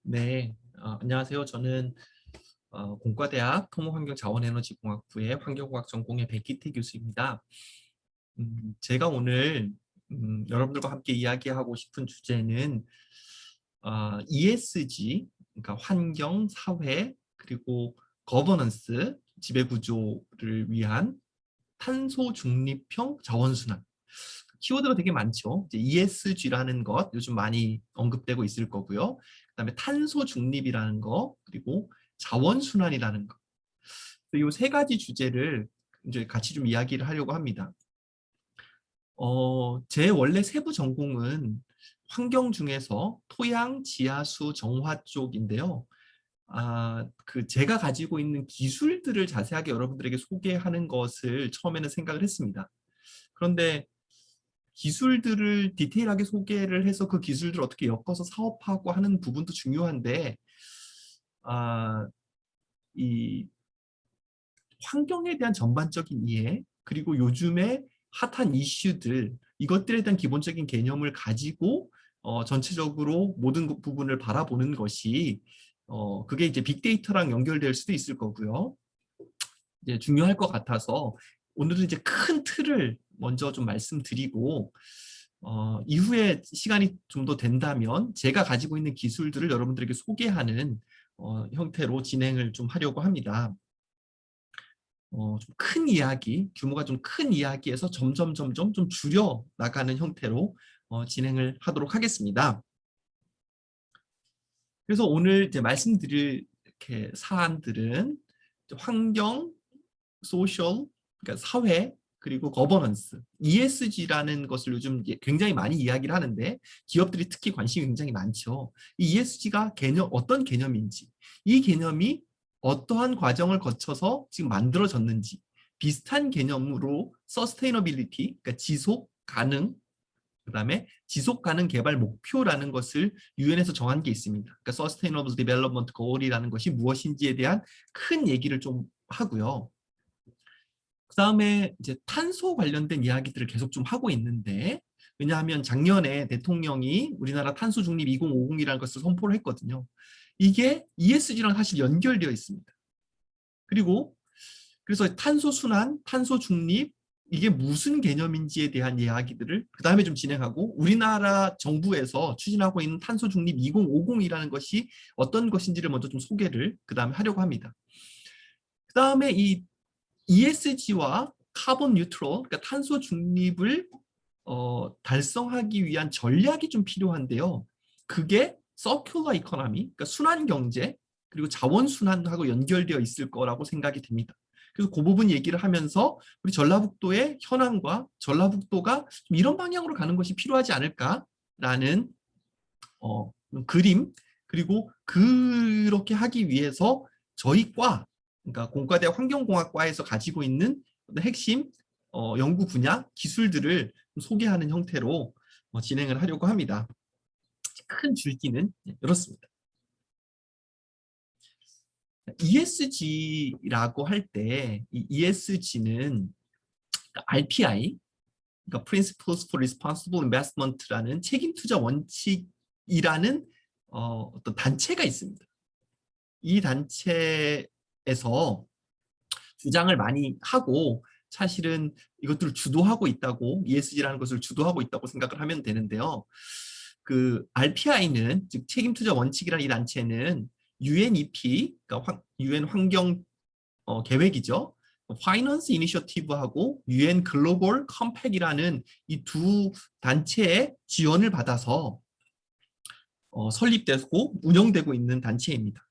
네, 안녕하세요. 저는 공과대학 토목환경자원에너지공학부의 환경공학 전공의 백기태 교수입니다. 제가 오늘 여러분들과 함께 이야기하고 싶은 주제는 ESG, 그러니까 환경, 사회, 그리고 거버넌스, 지배구조를 위한 탄소 중립형 자원순환. 키워드가 되게 많죠. 이제 ESG라는 것 요즘 많이 언급되고 있을 거고요. 그다음에 탄소 중립이라는 거, 그리고 자원 순환이라는 거. 이 세 가지 주제를 이제 같이 좀 이야기를 하려고 합니다. 제 원래 세부 전공은 환경 중에서 토양, 지하수, 정화 쪽인데요. 제가 가지고 있는 기술들을 자세하게 여러분들에게 소개하는 것을 처음에는 생각을 했습니다. 그런데 기술들을 디테일하게 소개를 해서 그 기술들을 어떻게 엮어서 사업하고 하는 부분도 중요한데, 아, 이 환경에 대한 전반적인 이해, 그리고 요즘에 핫한 이슈들, 이것들에 대한 기본적인 개념을 가지고 전체적으로 모든 부분을 바라보는 것이 그게 이제 빅데이터랑 연결될 수도 있을 거고요. 이제 중요할 것 같아서 오늘은 이제 큰 틀을 먼저 좀 말씀드리고 이후에 시간이 좀 더 된다면 제가 가지고 있는 기술들을 여러분들에게 소개하는 형태로 진행을 좀 하려고 합니다. 좀 큰 이야기, 규모가 좀 큰 이야기에서 점점 좀 줄여 나가는 형태로 진행을 하도록 하겠습니다. 그래서 오늘 이제 말씀드릴 이렇게 사안들은 환경, 소셜, 그러니까 사회, 그리고 거버넌스, ESG라는 것을 요즘 굉장히 많이 이야기를 하는데 기업들이 특히 관심이 굉장히 많죠. 이 ESG가 어떤 개념인지, 이 개념이 어떠한 과정을 거쳐서 지금 만들어졌는지, 비슷한 개념으로 서스테이너빌리티, 그러니까 지속 가능, 그다음에 지속 가능 개발 목표라는 것을 유엔에서 정한 게 있습니다. 그러니까 Sustainable Development Goal이라는 것이 무엇인지에 대한 큰 얘기를 좀 하고요. 그다음에 이제 탄소 관련된 이야기들을 계속 좀 하고 있는데, 왜냐하면 작년에 대통령이 우리나라 탄소 중립 2050이라는 것을 선포를 했거든요. 이게 ESG랑 사실 연결되어 있습니다. 그리고 그래서 탄소 순환, 탄소 중립, 이게 무슨 개념인지에 대한 이야기들을 그 다음에 좀 진행하고, 우리나라 정부에서 추진하고 있는 탄소 중립 2050이라는 것이 어떤 것인지를 먼저 좀 소개를 그 다음에 하려고 합니다. 그 다음에 이 ESG와 카본 뉴트럴, 그러니까 탄소 중립을 달성하기 위한 전략이 좀 필요한데요. 그게 서큘러 이코노미, 그러니까 순환 경제, 그리고 자원 순환하고 연결되어 있을 거라고 생각이 됩니다. 그래서 그 부분 얘기를 하면서 우리 전라북도의 현황과 전라북도가 좀 이런 방향으로 가는 것이 필요하지 않을까라는 그림, 그리고 그렇게 하기 위해서 저희 과, 그러니까 공과대학 환경공학과에서 가지고 있는 핵심 연구 분야 기술들을 소개하는 형태로 진행을 하려고 합니다. 큰 줄기는 이렇습니다. ESG라고 할 때 이 ESG는 RPI, 그러니까 Principles for Responsible Investment라는 책임 투자 원칙이라는 어떤 단체가 있습니다. 이 단체에서 주장을 많이 하고 사실은 이것들을 주도하고 있다고, ESG라는 것을 주도하고 있다고 생각을 하면 되는데요. 그 RPI는, 즉 책임투자 원칙이라는 이 단체는 UNEP, 그러니까 UN 환경 계획이죠. 파이낸스 이니셔티브하고 UN 글로벌 컴팩이라는 이 두 단체의 지원을 받아서 설립되고 운영되고 있는 단체입니다.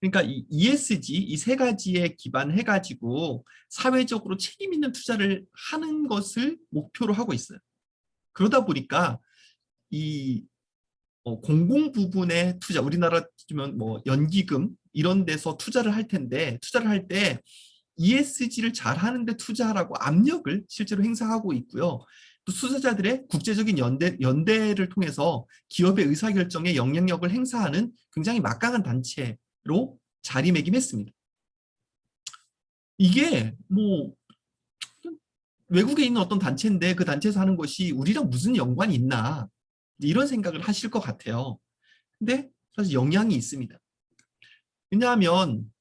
그러니까 이 ESG 이 세 가지에 기반해 가지고 사회적으로 책임 있는 투자를 하는 것을 목표로 하고 있어요. 그러다 보니까 이 공공 부분의 투자, 우리나라 치면 뭐 연기금 이런 데서 투자를 할 텐데, 투자를 할 때 ESG를 잘 하는데 투자하라고 압력을 실제로 행사하고 있고요. 또 투자자들의 국제적인 연대를 통해서 기업의 의사결정에 영향력을 행사하는 굉장히 막강한 단체로 자리매김했습니다. 이게 뭐 외국에 있는 어떤 단체인데 그 단체에서 하는 것이 우리랑 무슨 연관이 있나, 이런 생각을 하실 것 같아요. 근데 사실 영향이 있습니다. 왜냐하면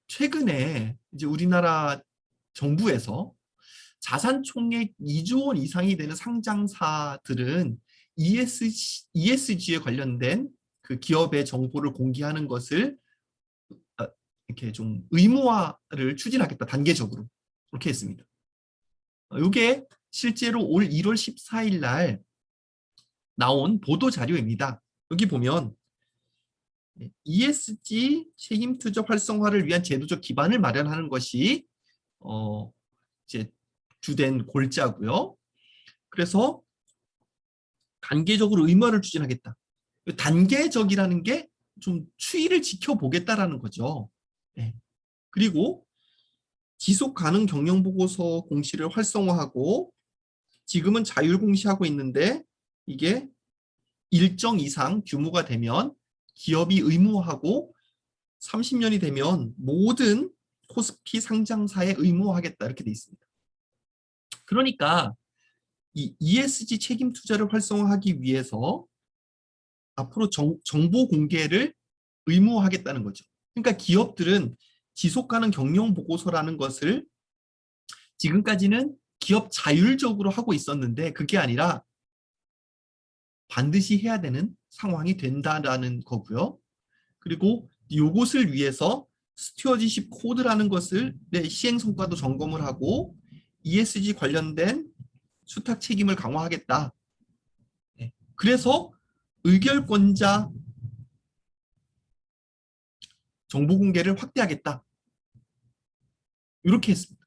최근에 이제 우리나라 정부에서 자산 총액 2조 원 이상이 되는 상장사들은 ESG에 관련된 그 기업의 정보를 공개하는 것을 이렇게 좀 의무화를 추진하겠다, 단계적으로. 그렇게 했습니다. 이게 실제로 올 1월 14일 날 나온 보도 자료입니다. 여기 보면 ESG 책임 투자 활성화를 위한 제도적 기반을 마련하는 것이 이제 주된 골자고요. 그래서 단계적으로 의무화를 추진하겠다. 단계적이라는 게 좀 추이를 지켜보겠다라는 거죠. 네. 그리고 지속 가능 경영 보고서 공시를 활성화하고 지금은 자율 공시하고 있는데 이게 일정 이상 규모가 되면 기업이 의무화하고 30년이 되면 모든 코스피 상장사에 의무화하겠다 이렇게 돼 있습니다. 그러니까 이 ESG 책임 투자를 활성화하기 위해서 앞으로 정보 공개를 의무화하겠다는 거죠. 그러니까 기업들은 지속 가능 경영 보고서라는 것을 지금까지는 기업 자율적으로 하고 있었는데 그게 아니라 반드시 해야 되는 상황이 된다라는 거고요. 그리고 이것을 위해서 스튜어디십 코드라는 것을 시행 성과도 점검을 하고 ESG 관련된 수탁 책임을 강화하겠다. 그래서 의결권자 정보 공개를 확대하겠다. 이렇게 했습니다.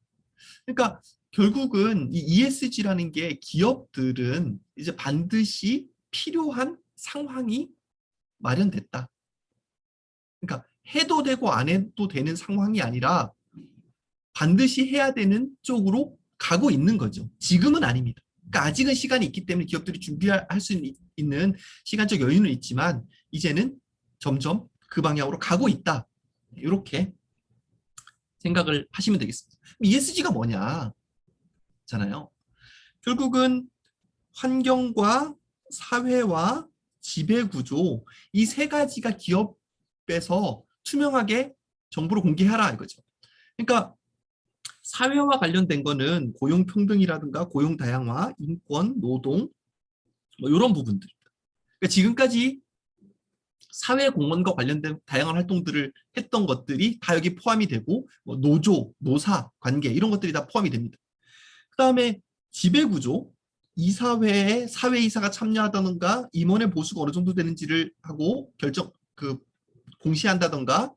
그러니까 결국은 이 ESG라는 게 기업들은 이제 반드시 필요한 상황이 마련됐다. 그러니까 해도 되고 안 해도 되는 상황이 아니라 반드시 해야 되는 쪽으로 가고 있는 거죠. 지금은 아닙니다. 그러니까 아직은 시간이 있기 때문에 기업들이 준비할 수 있는 시간적 여유는 있지만 이제는 점점 그 방향으로 가고 있다. 이렇게 생각을 하시면 되겠습니다. ESG가 뭐냐? 잖아요. 결국은 환경과 사회와 지배구조 이 세 가지가 기업에서 투명하게 정보를 공개하라 이거죠. 그러니까 사회와 관련된 거는 고용평등이라든가 고용다양화, 인권, 노동 뭐 이런 부분들입니다. 그러니까 지금까지 사회공헌과 관련된 다양한 활동들을 했던 것들이 다 여기 포함이 되고 뭐 노조, 노사, 관계 이런 것들이 다 포함이 됩니다. 그 다음에 지배구조, 이사회에 사회이사가 참여하다던가 임원의 보수가 어느 정도 되는지를 하고 공시한다던가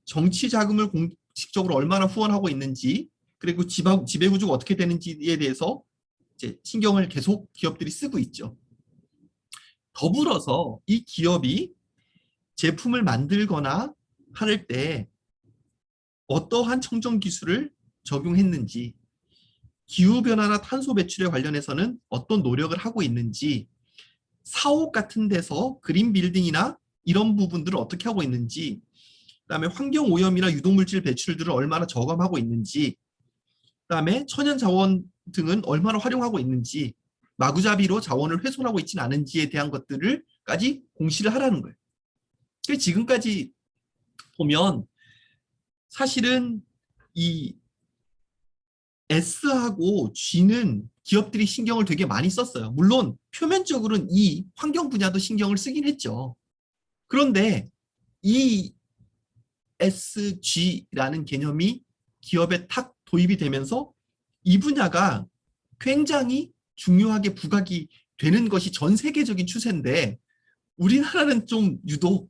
정치 자금을 공식적으로 얼마나 후원하고 있는지 그리고 지배구조가 어떻게 되는지에 대해서 이제 신경을 계속 기업들이 쓰고 있죠. 더불어서 이 기업이 제품을 만들거나 할 때 어떠한 청정 기술을 적용했는지 기후변화나 탄소 배출에 관련해서는 어떤 노력을 하고 있는지 사옥 같은 데서 그린 빌딩이나 이런 부분들을 어떻게 하고 있는지 그다음에 환경오염이나 유독물질 배출들을 얼마나 저감하고 있는지 그다음에 천연자원 등은 얼마나 활용하고 있는지 마구잡이로 자원을 훼손하고 있지는 않은지에 대한 것들을까지 공시를 하라는 거예요. 지금까지 보면 사실은 이 S하고 G는 기업들이 신경을 되게 많이 썼어요. 물론 표면적으로는 이 환경 분야도 신경을 쓰긴 했죠. 그런데 이 ESG라는 개념이 기업에 탁 도입이 되면서 이 분야가 굉장히 중요하게 부각이 되는 것이 전 세계적인 추세인데 우리나라는 좀 유독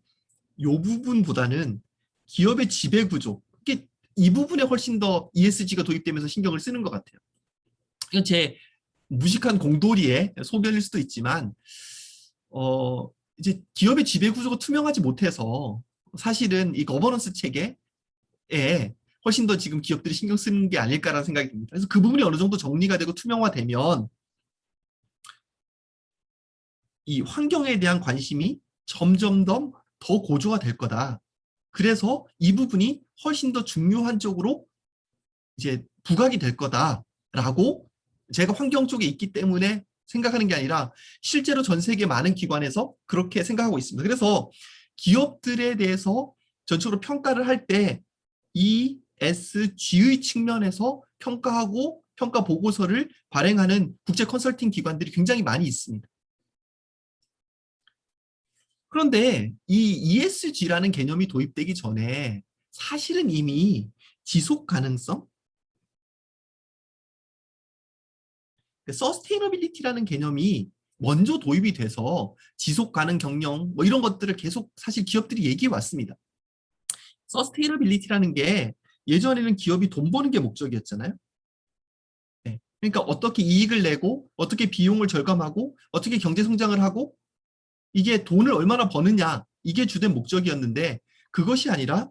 이 부분보다는 기업의 지배구조 이 부분에 훨씬 더 ESG가 도입되면서 신경을 쓰는 것 같아요. 이건 제 무식한 공돌이의 소견일 수도 있지만 이제 기업의 지배구조가 투명하지 못해서 사실은 이 거버넌스 체계에 훨씬 더 지금 기업들이 신경 쓰는 게 아닐까라는 생각이 듭니다. 그래서 그 부분이 어느 정도 정리가 되고 투명화되면 이 환경에 대한 관심이 점점 더 고조가 될 거다. 그래서 이 부분이 훨씬 더 중요한 쪽으로 이제 부각이 될 거다라고 제가 환경 쪽에 있기 때문에 생각하는 게 아니라 실제로 전 세계 많은 기관에서 그렇게 생각하고 있습니다. 그래서 기업들에 대해서 전적으로 평가를 할 때 ESG의 측면에서 평가하고 평가 보고서를 발행하는 국제 컨설팅 기관들이 굉장히 많이 있습니다. 그런데 이 ESG라는 개념이 도입되기 전에 사실은 이미 지속 가능성, 서스테이너빌리티라는 개념이 먼저 도입이 돼서 지속 가능 경영 뭐 이런 것들을 계속 사실 기업들이 얘기해 왔습니다. 서스테이너빌리티라는 게 예전에는 기업이 돈 버는 게 목적이었잖아요. 네. 그러니까 어떻게 이익을 내고 어떻게 비용을 절감하고 어떻게 경제 성장을 하고 이게 돈을 얼마나 버느냐 이게 주된 목적이었는데 그것이 아니라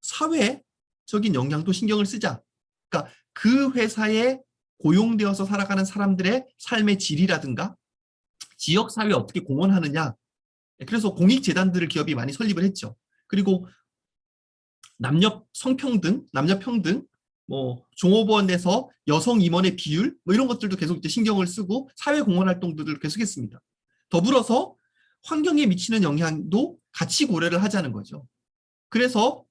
사회적인 영향도 신경을 쓰자. 그러니까 그 회사에 고용되어서 살아가는 사람들의 삶의 질이라든가 지역사회에 어떻게 공헌하느냐. 그래서 공익재단들을 기업이 많이 설립을 했죠. 그리고 남녀 성평등, 남녀 평등, 뭐 종업원에서 여성 임원의 비율 뭐 이런 것들도 계속 이제 신경을 쓰고 사회 공헌 활동들을 계속했습니다. 더불어서 환경에 미치는 영향도 같이 고려를 하자는 거죠. 그래서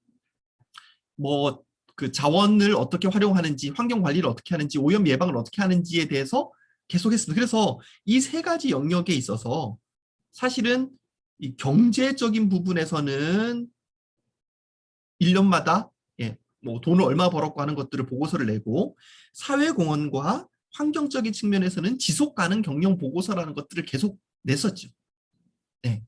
뭐 그 자원을 어떻게 활용하는지, 환경 관리를 어떻게 하는지, 오염 예방을 어떻게 하는지에 대해서 계속했습니다. 그래서 이 세 가지 영역에 있어서 사실은 이 경제적인 부분에서는 1년마다 뭐 돈을 얼마 벌었고 하는 것들을 보고서를 내고 사회공헌과 환경적인 측면에서는 지속 가능 경영 보고서라는 것들을 계속 냈었죠. 네.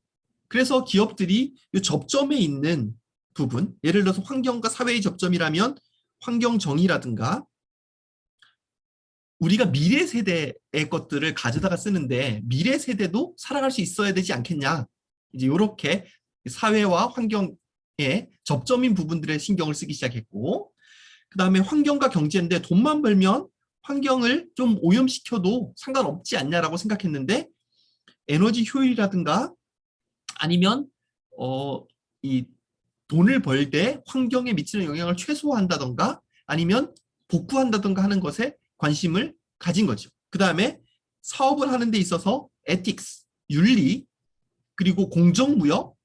그래서 기업들이 이 접점에 있는 부분, 예를 들어서 환경과 사회의 접점이라면 환경 정의라든가 우리가 미래 세대의 것들을 가져다가 쓰는데 미래 세대도 살아갈 수 있어야 되지 않겠냐. 이제 이렇게 사회와 환경의 접점인 부분들에 신경을 쓰기 시작했고 그 다음에 환경과 경제인데 돈만 벌면 환경을 좀 오염시켜도 상관없지 않냐라고 생각했는데 에너지 효율이라든가 아니면 이 돈을 벌 때 환경에 미치는 영향을 최소화한다던가 아니면 복구한다던가 하는 것에 관심을 가진 거죠. 그 다음에 사업을 하는 데 있어서 에틱스, 윤리, 그리고 공정무역,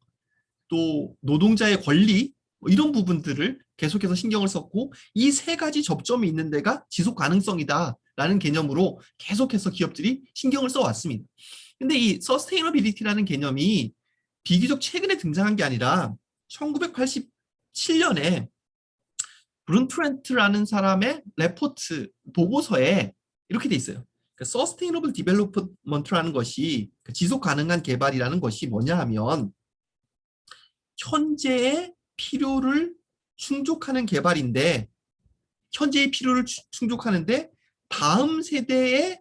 또 노동자의 권리 뭐 이런 부분들을 계속해서 신경을 썼고 이 세 가지 접점이 있는 데가 지속 가능성이다라는 개념으로 계속해서 기업들이 신경을 써왔습니다. 근데 이 서스테이너빌리티라는 개념이 비교적 최근에 등장한 게 아니라 1987년에 브룬트렌트라는 사람의 레포트 보고서에 이렇게 돼 있어요. 서스테이너블 디벨롭먼트라는 것이 지속 가능한 개발이라는 것이 뭐냐 하면 현재의 필요를 충족하는 개발인데 현재의 필요를 충족하는데 다음 세대에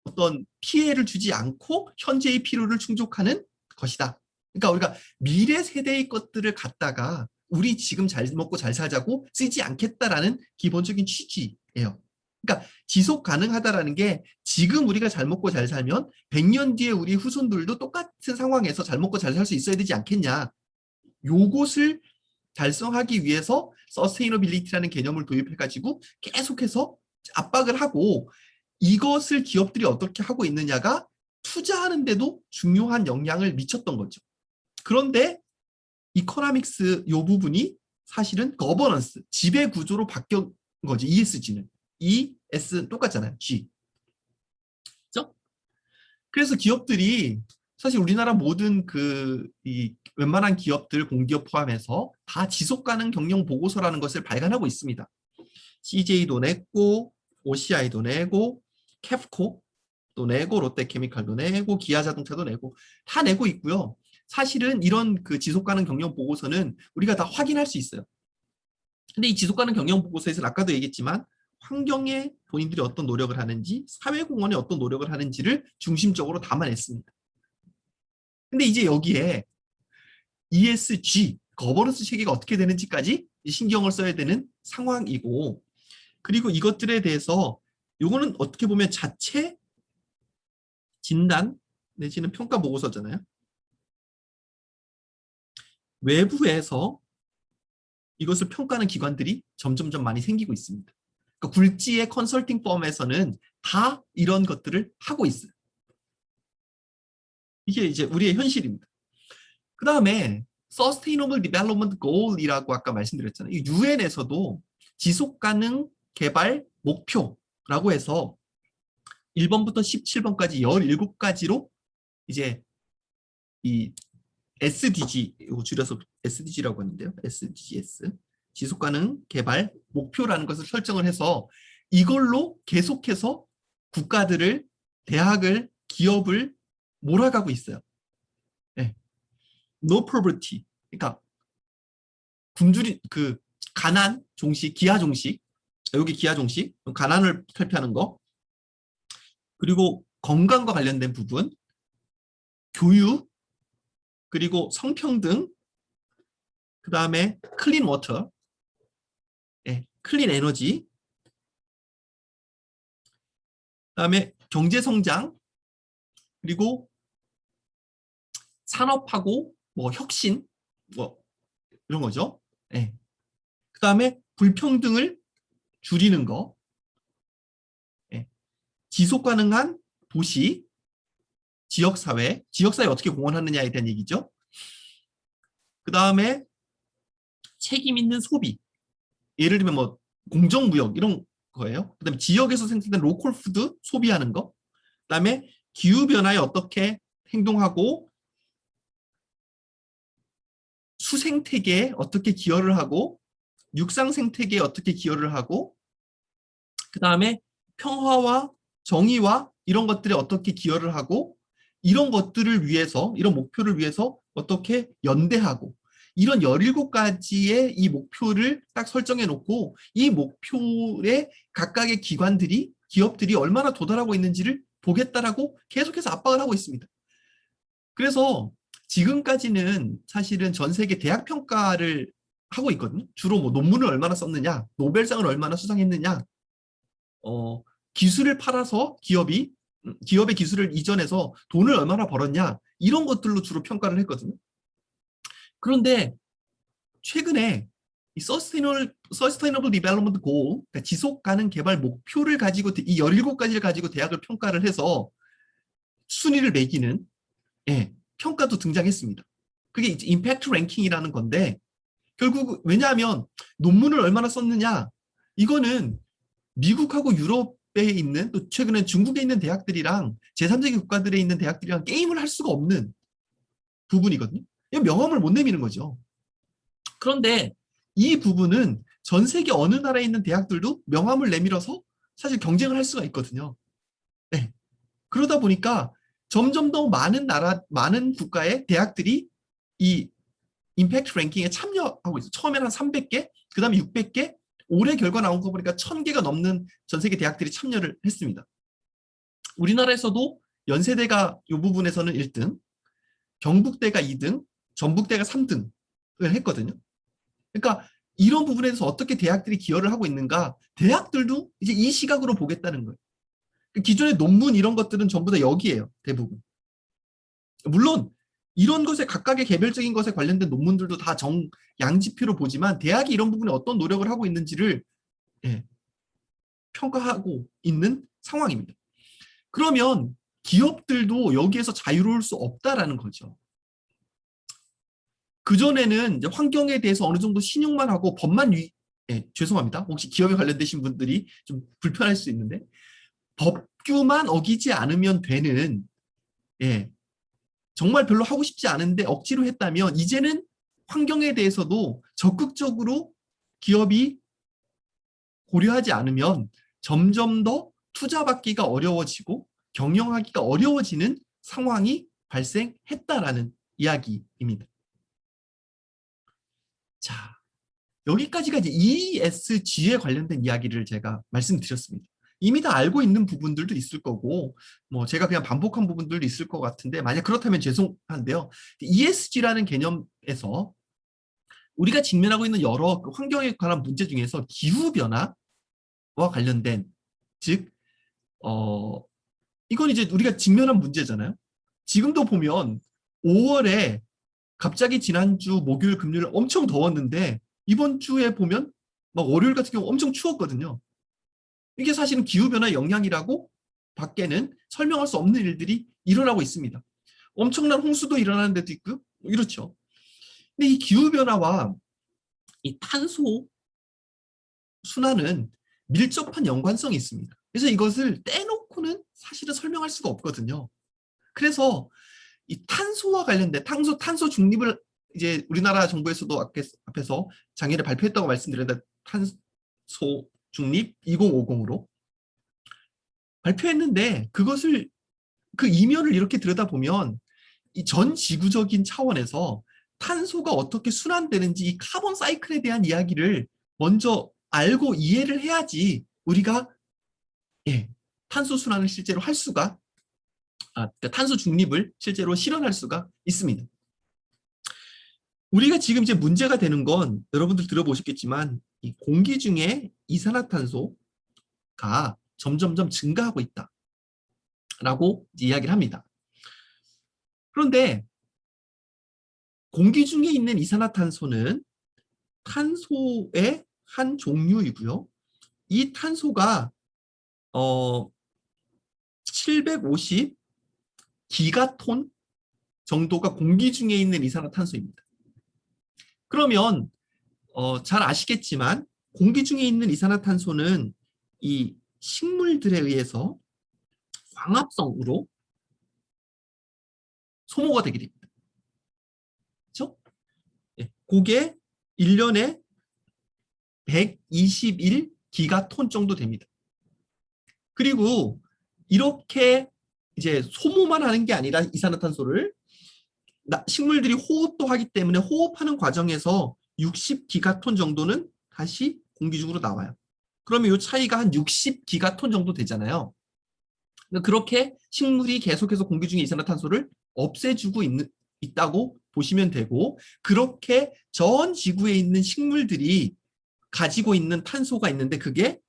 어떤 피해를 주지 않고 현재의 필요를 충족하는 것이다. 그러니까 우리가 미래 세대의 것들을 갖다가 우리 지금 잘 먹고 잘 살자고 쓰지 않겠다라는 기본적인 취지예요. 그러니까 지속 가능하다라는 게 지금 우리가 잘 먹고 잘 살면 100년 뒤에 우리 후손들도 똑같은 상황에서 잘 먹고 잘 살 수 있어야 되지 않겠냐. 요것을 달성하기 위해서 서스테이너빌리티라는 개념을 도입해가지고 계속해서 압박을 하고 이것을 기업들이 어떻게 하고 있느냐가 투자하는 데도 중요한 영향을 미쳤던 거죠. 그런데 이코노믹스 요 부분이 사실은 거버넌스, 지배 구조로 바뀐 거지. ESG는. ES 똑같잖아요. G. 그렇죠? 그래서 기업들이 사실 우리나라 모든 이 웬만한 기업들, 공기업 포함해서 다 지속 가능 경영 보고서라는 것을 발간하고 있습니다. CJ도 냈고, OCI도 내고, 캡코도 내고, 롯데케미칼도 내고, 기아자동차도 내고 다 내고 있고요. 사실은 이런 그 지속 가능 경영 보고서는 우리가 다 확인할 수 있어요. 근데 이 지속 가능 경영 보고서에서는 아까도 얘기했지만 환경에 본인들이 어떤 노력을 하는지, 사회공헌에 어떤 노력을 하는지를 중심적으로 담아냈습니다. 근데 이제 여기에 ESG, 거버넌스 체계가 어떻게 되는지까지 신경을 써야 되는 상황이고 그리고 이것들에 대해서 요거는 어떻게 보면 자체 진단 내지는 평가 보고서잖아요. 외부에서 이것을 평가하는 기관들이 점점점 많이 생기고 있습니다. 그러니까 굴지의 컨설팅 펌에서는 다 이런 것들을 하고 있어요. 이게 이제 우리의 현실입니다. 그 다음에 Sustainable Development Goal이라고 아까 말씀드렸잖아요. 이 UN에서도 지속가능 개발 목표라고 해서 1번부터 17번까지 17가지로 이제 이 SDG, 줄여서 SDG라고 하는데요. SDGs, 지속가능 개발 목표라는 것을 설정을 해서 이걸로 계속해서 국가들을, 대학을, 기업을 몰아가고 있어요. 네. No poverty. 그러니까 굶주린 그 가난 종식, 기하 종식. 여기 기하 종식, 가난을 탈피하는 거. 그리고 건강과 관련된 부분, 교육, 그리고 성평등, 그 다음에 클린 워터, 네, 클린 에너지, 그 다음에 경제 성장, 그리고 산업하고 뭐 혁신, 뭐 이런 거죠. 네. 그 다음에 불평등을 줄이는 거, 네. 지속 가능한 도시, 지역사회, 지역사회 어떻게 공헌하느냐에 대한 얘기죠. 그 다음에 책임 있는 소비, 예를 들면 뭐 공정무역 이런 거예요. 그 다음에 지역에서 생산된 로컬 푸드 소비하는 거, 그 다음에 기후변화에 어떻게 행동하고 수생태계에 어떻게 기여를 하고 육상생태계에 어떻게 기여를 하고 그 다음에 평화와 정의와 이런 것들에 어떻게 기여를 하고 이런 것들을 위해서 이런 목표를 위해서 어떻게 연대하고 이런 17가지의 이 목표를 딱 설정해 놓고 이 목표에 각각의 기관들이 기업들이 얼마나 도달하고 있는지를 보겠다라고 계속해서 압박을 하고 있습니다. 그래서 지금까지는 사실은 전 세계 대학 평가를 하고 있거든요. 주로 뭐 논문을 얼마나 썼느냐, 노벨상을 얼마나 수상했느냐, 기술을 팔아서 기업의 기술을 이전해서 돈을 얼마나 벌었냐 이런 것들로 주로 평가를 했거든요. 그런데 최근에 이 Sustainable Development Goal, 그러니까 지속 가능 개발 목표를 가지고 이 17가지를 가지고 대학을 평가를 해서 순위를 매기는 평가도 등장했습니다. 그게 이제 임팩트 랭킹이라는 건데 결국 왜냐하면 논문을 얼마나 썼느냐 이거는 미국하고 유럽에 있는 또 최근에 중국에 있는 대학들이랑 제3세계 국가들에 있는 대학들이랑 게임을 할 수가 없는 부분이거든요. 명함을 못 내미는 거죠. 그런데 이 부분은 전 세계 어느 나라에 있는 대학들도 명함을 내밀어서 사실 경쟁을 할 수가 있거든요. 네. 그러다 보니까 점점 더 많은 국가의 대학들이 이 임팩트 랭킹에 참여하고 있어요. 처음에는 한 300개, 그 다음에 600개, 올해 결과 나온 거 보니까 1000개가 넘는 전 세계 대학들이 참여를 했습니다. 우리나라에서도 연세대가 이 부분에서는 1등, 경북대가 2등, 전북대가 3등을 했거든요. 그러니까 이런 부분에서 어떻게 대학들이 기여를 하고 있는가, 대학들도 이제 이 시각으로 보겠다는 거예요. 기존의 논문 이런 것들은 전부 다 여기에요, 대부분. 물론 이런 것에 각각의 개별적인 것에 관련된 논문들도 다 양지표로 보지만 대학이 이런 부분에 어떤 노력을 하고 있는지를 평가하고 있는 상황입니다. 그러면 기업들도 여기에서 자유로울 수 없다라는 거죠. 그전에는 이제 환경에 대해서 어느 정도 신용만 하고 죄송합니다. 혹시 기업에 관련되신 분들이 좀 불편할 수 있는데 법규만 어기지 않으면 되는 정말 별로 하고 싶지 않은데 억지로 했다면 이제는 환경에 대해서도 적극적으로 기업이 고려하지 않으면 점점 더 투자받기가 어려워지고 경영하기가 어려워지는 상황이 발생했다라는 이야기입니다. 자, 여기까지가 이제 ESG에 관련된 이야기를 제가 말씀드렸습니다. 이미 다 알고 있는 부분들도 있을 거고 뭐 제가 그냥 반복한 부분들도 있을 것 같은데 만약 그렇다면 죄송한데요. ESG라는 개념에서 우리가 직면하고 있는 여러 환경에 관한 문제 중에서 기후변화와 관련된 즉 이건 이제 우리가 직면한 문제잖아요. 지금도 보면 5월에 갑자기 지난주 목요일 금요일 엄청 더웠는데 이번 주에 보면 막 월요일 같은 경우 엄청 추웠거든요. 이게 사실은 기후변화 영향이라고 밖에는 설명할 수 없는 일들이 일어나고 있습니다. 엄청난 홍수도 일어나는 데도 있고요. 이렇죠. 근데 이 기후변화와 이 탄소 순환은 밀접한 연관성이 있습니다. 그래서 이것을 떼놓고는 사실은 설명할 수가 없거든요. 그래서 이 탄소와 관련된 탄소 중립을 이제 우리나라 정부에서도 앞에서 작년에 발표했다고 말씀드렸는데 탄소 중립 2050으로 발표했는데 그것을 그 이면을 이렇게 들여다보면 이 전 지구적인 차원에서 탄소가 어떻게 순환되는지 이 카본 사이클에 대한 이야기를 먼저 알고 이해를 해야지 우리가 탄소 순환을 실제로 할 수가 그러니까 탄소 중립을 실제로 실현할 수가 있습니다. 우리가 지금 이제 문제가 되는 건 여러분들 들어보셨겠지만 이 공기 중에 이산화탄소가 점점점 증가하고 있다라고 이야기를 합니다. 그런데 공기 중에 있는 이산화탄소는 탄소의 한 종류이고요. 이 탄소가 750 기가톤 정도가 공기 중에 있는 이산화탄소입니다. 그러면 잘 아시겠지만 공기 중에 있는 이산화탄소는 이 식물들에 의해서 광합성으로 소모가 되게 됩니다. 그렇죠? 그게 1년에 121 기가톤 정도 됩니다. 그리고 이렇게 이제 소모만 하는 게 아니라 이산화탄소를 식물들이 호흡도 하기 때문에 호흡하는 과정에서 60 기가톤 정도는 다시 공기 중으로 나와요. 그러면 이 차이가 한 60 기가톤 정도 되잖아요. 그렇게 식물이 계속해서 공기 중에 이산화탄소를 없애주고 있다고 보시면 되고, 그렇게 전 지구에 있는 식물들이 가지고 있는 탄소가 있는데 그게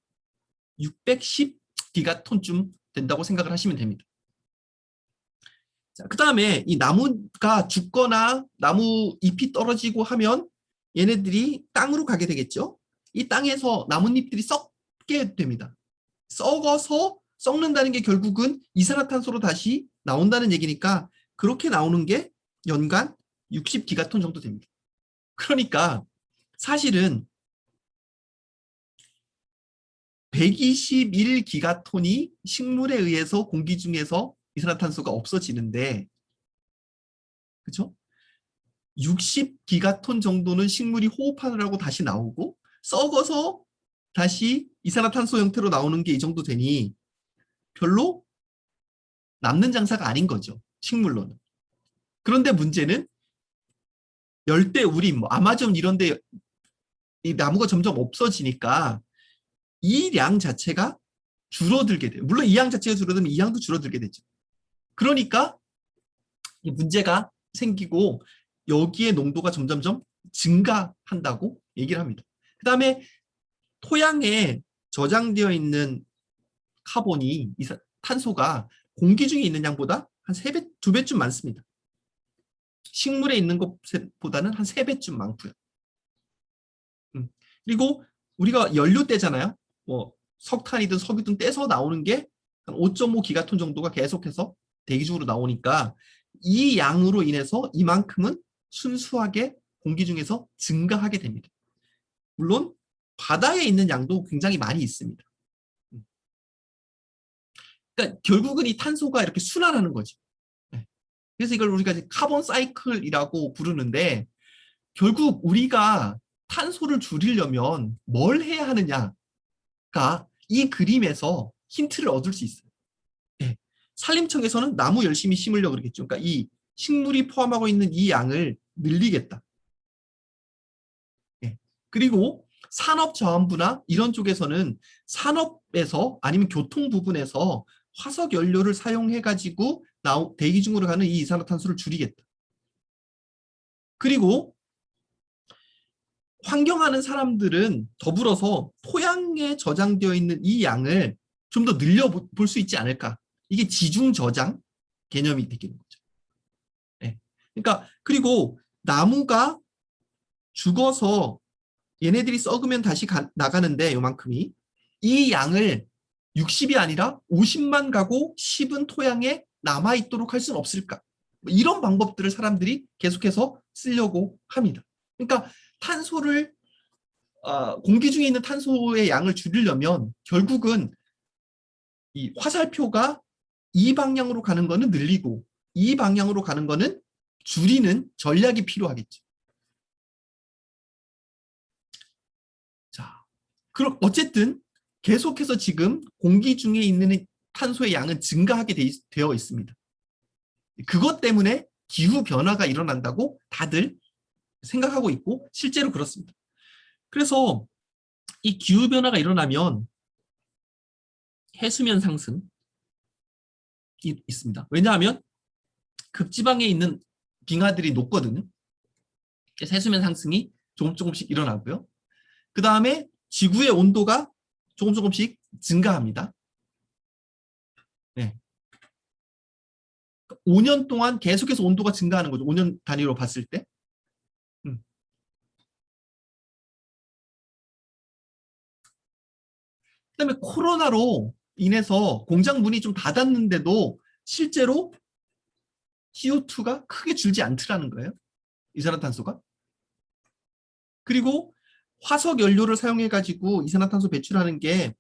610 기가톤쯤 된다고 생각을 하시면 됩니다. 그 다음에 이 나무가 죽거나 나무 잎이 떨어지고 하면 얘네들이 땅으로 가게 되겠죠. 이 땅에서 나뭇잎들이 썩게 됩니다. 썩어서 썩는다는 게 결국은 이산화탄소로 다시 나온다는 얘기니까 그렇게 나오는 게 연간 60 기가톤 정도 됩니다. 그러니까 사실은 121 기가톤이 식물에 의해서 공기 중에서 이산화탄소가 없어지는데, 그렇죠? 60 기가톤 정도는 식물이 호흡하느라고 다시 나오고 썩어서 다시 이산화탄소 형태로 나오는 게 이 정도 되니 별로 남는 장사가 아닌 거죠, 식물로는. 그런데 문제는 열대 우림, 아마존 이런 데 이 나무가 점점 없어지니까 이 양 자체가 줄어들게 돼요. 물론 이 양 자체가 줄어들면 이 양도 줄어들게 되죠. 그러니까 이 문제가 생기고 여기에 농도가 점점점 증가한다고 얘기를 합니다. 그 다음에 토양에 저장되어 있는 카본이, 탄소가 공기 중에 있는 양보다 한 3배, 2배쯤 많습니다. 식물에 있는 것보다는 한 3배쯤 많고요. 그리고 우리가 연료 떼잖아요. 뭐 석탄이든 석유든 떼서 나오는 게 한 5.5 기가톤 정도가 계속해서 대기 중으로 나오니까 이 양으로 인해서 이만큼은 순수하게 공기 중에서 증가하게 됩니다. 물론 바다에 있는 양도 굉장히 많이 있습니다. 그러니까 결국은 이 탄소가 이렇게 순환하는 거죠. 그래서 이걸 우리가 카본 사이클이라고 부르는데, 결국 우리가 탄소를 줄이려면 뭘 해야 하느냐가 이 그림에서 힌트를 얻을 수 있어요. 산림청에서는 나무 열심히 심으려고 그러겠죠. 그러니까 이 식물이 포함하고 있는 이 양을 늘리겠다. 그리고 산업자원부나 이런 쪽에서는 산업에서 아니면 교통 부분에서 화석 연료를 사용해가지고 대기 중으로 가는 이 이산화탄소를 줄이겠다. 그리고 환경하는 사람들은 더불어서 토양에 저장되어 있는 이 양을 좀 더 늘려볼 수 있지 않을까. 이게 지중 저장 개념이 되는 거죠. 그러니까 그리고 나무가 죽어서 얘네들이 썩으면 다시 나가는데 요만큼이, 이 양을 60이 아니라 50만 가구 10은 토양에 남아있도록 할 수는 없을까? 뭐 이런 방법들을 사람들이 계속해서 쓰려고 합니다. 그러니까 탄소를 공기 중에 있는 탄소의 양을 줄이려면 결국은 이 화살표가 이 방향으로 가는 거는 늘리고 이 방향으로 가는 거는 줄이는 전략이 필요하겠죠. 자, 그럼 어쨌든 계속해서 지금 공기 중에 있는 탄소의 양은 증가하게 되어 있습니다. 그것 때문에 기후 변화가 일어난다고 다들 생각하고 있고 실제로 그렇습니다. 그래서 이 기후 변화가 일어나면 해수면 상승이 있습니다. 왜냐하면 극지방에 있는 빙하들이 녹거든요. 그래서 해수면 상승이 조금씩 일어나고요. 그 다음에 지구의 온도가 조금씩 증가합니다. 네. 5년 동안 계속해서 온도가 증가하는 거죠. 5년 단위로 봤을 때. 그다음에 코로나로 인해서 공장 문이 좀 닫았는데도 실제로 CO2가 크게 줄지 않더라는 거예요. 이산화탄소가. 그리고 화석 연료를 사용해가지고 이산화탄소 배출하는 게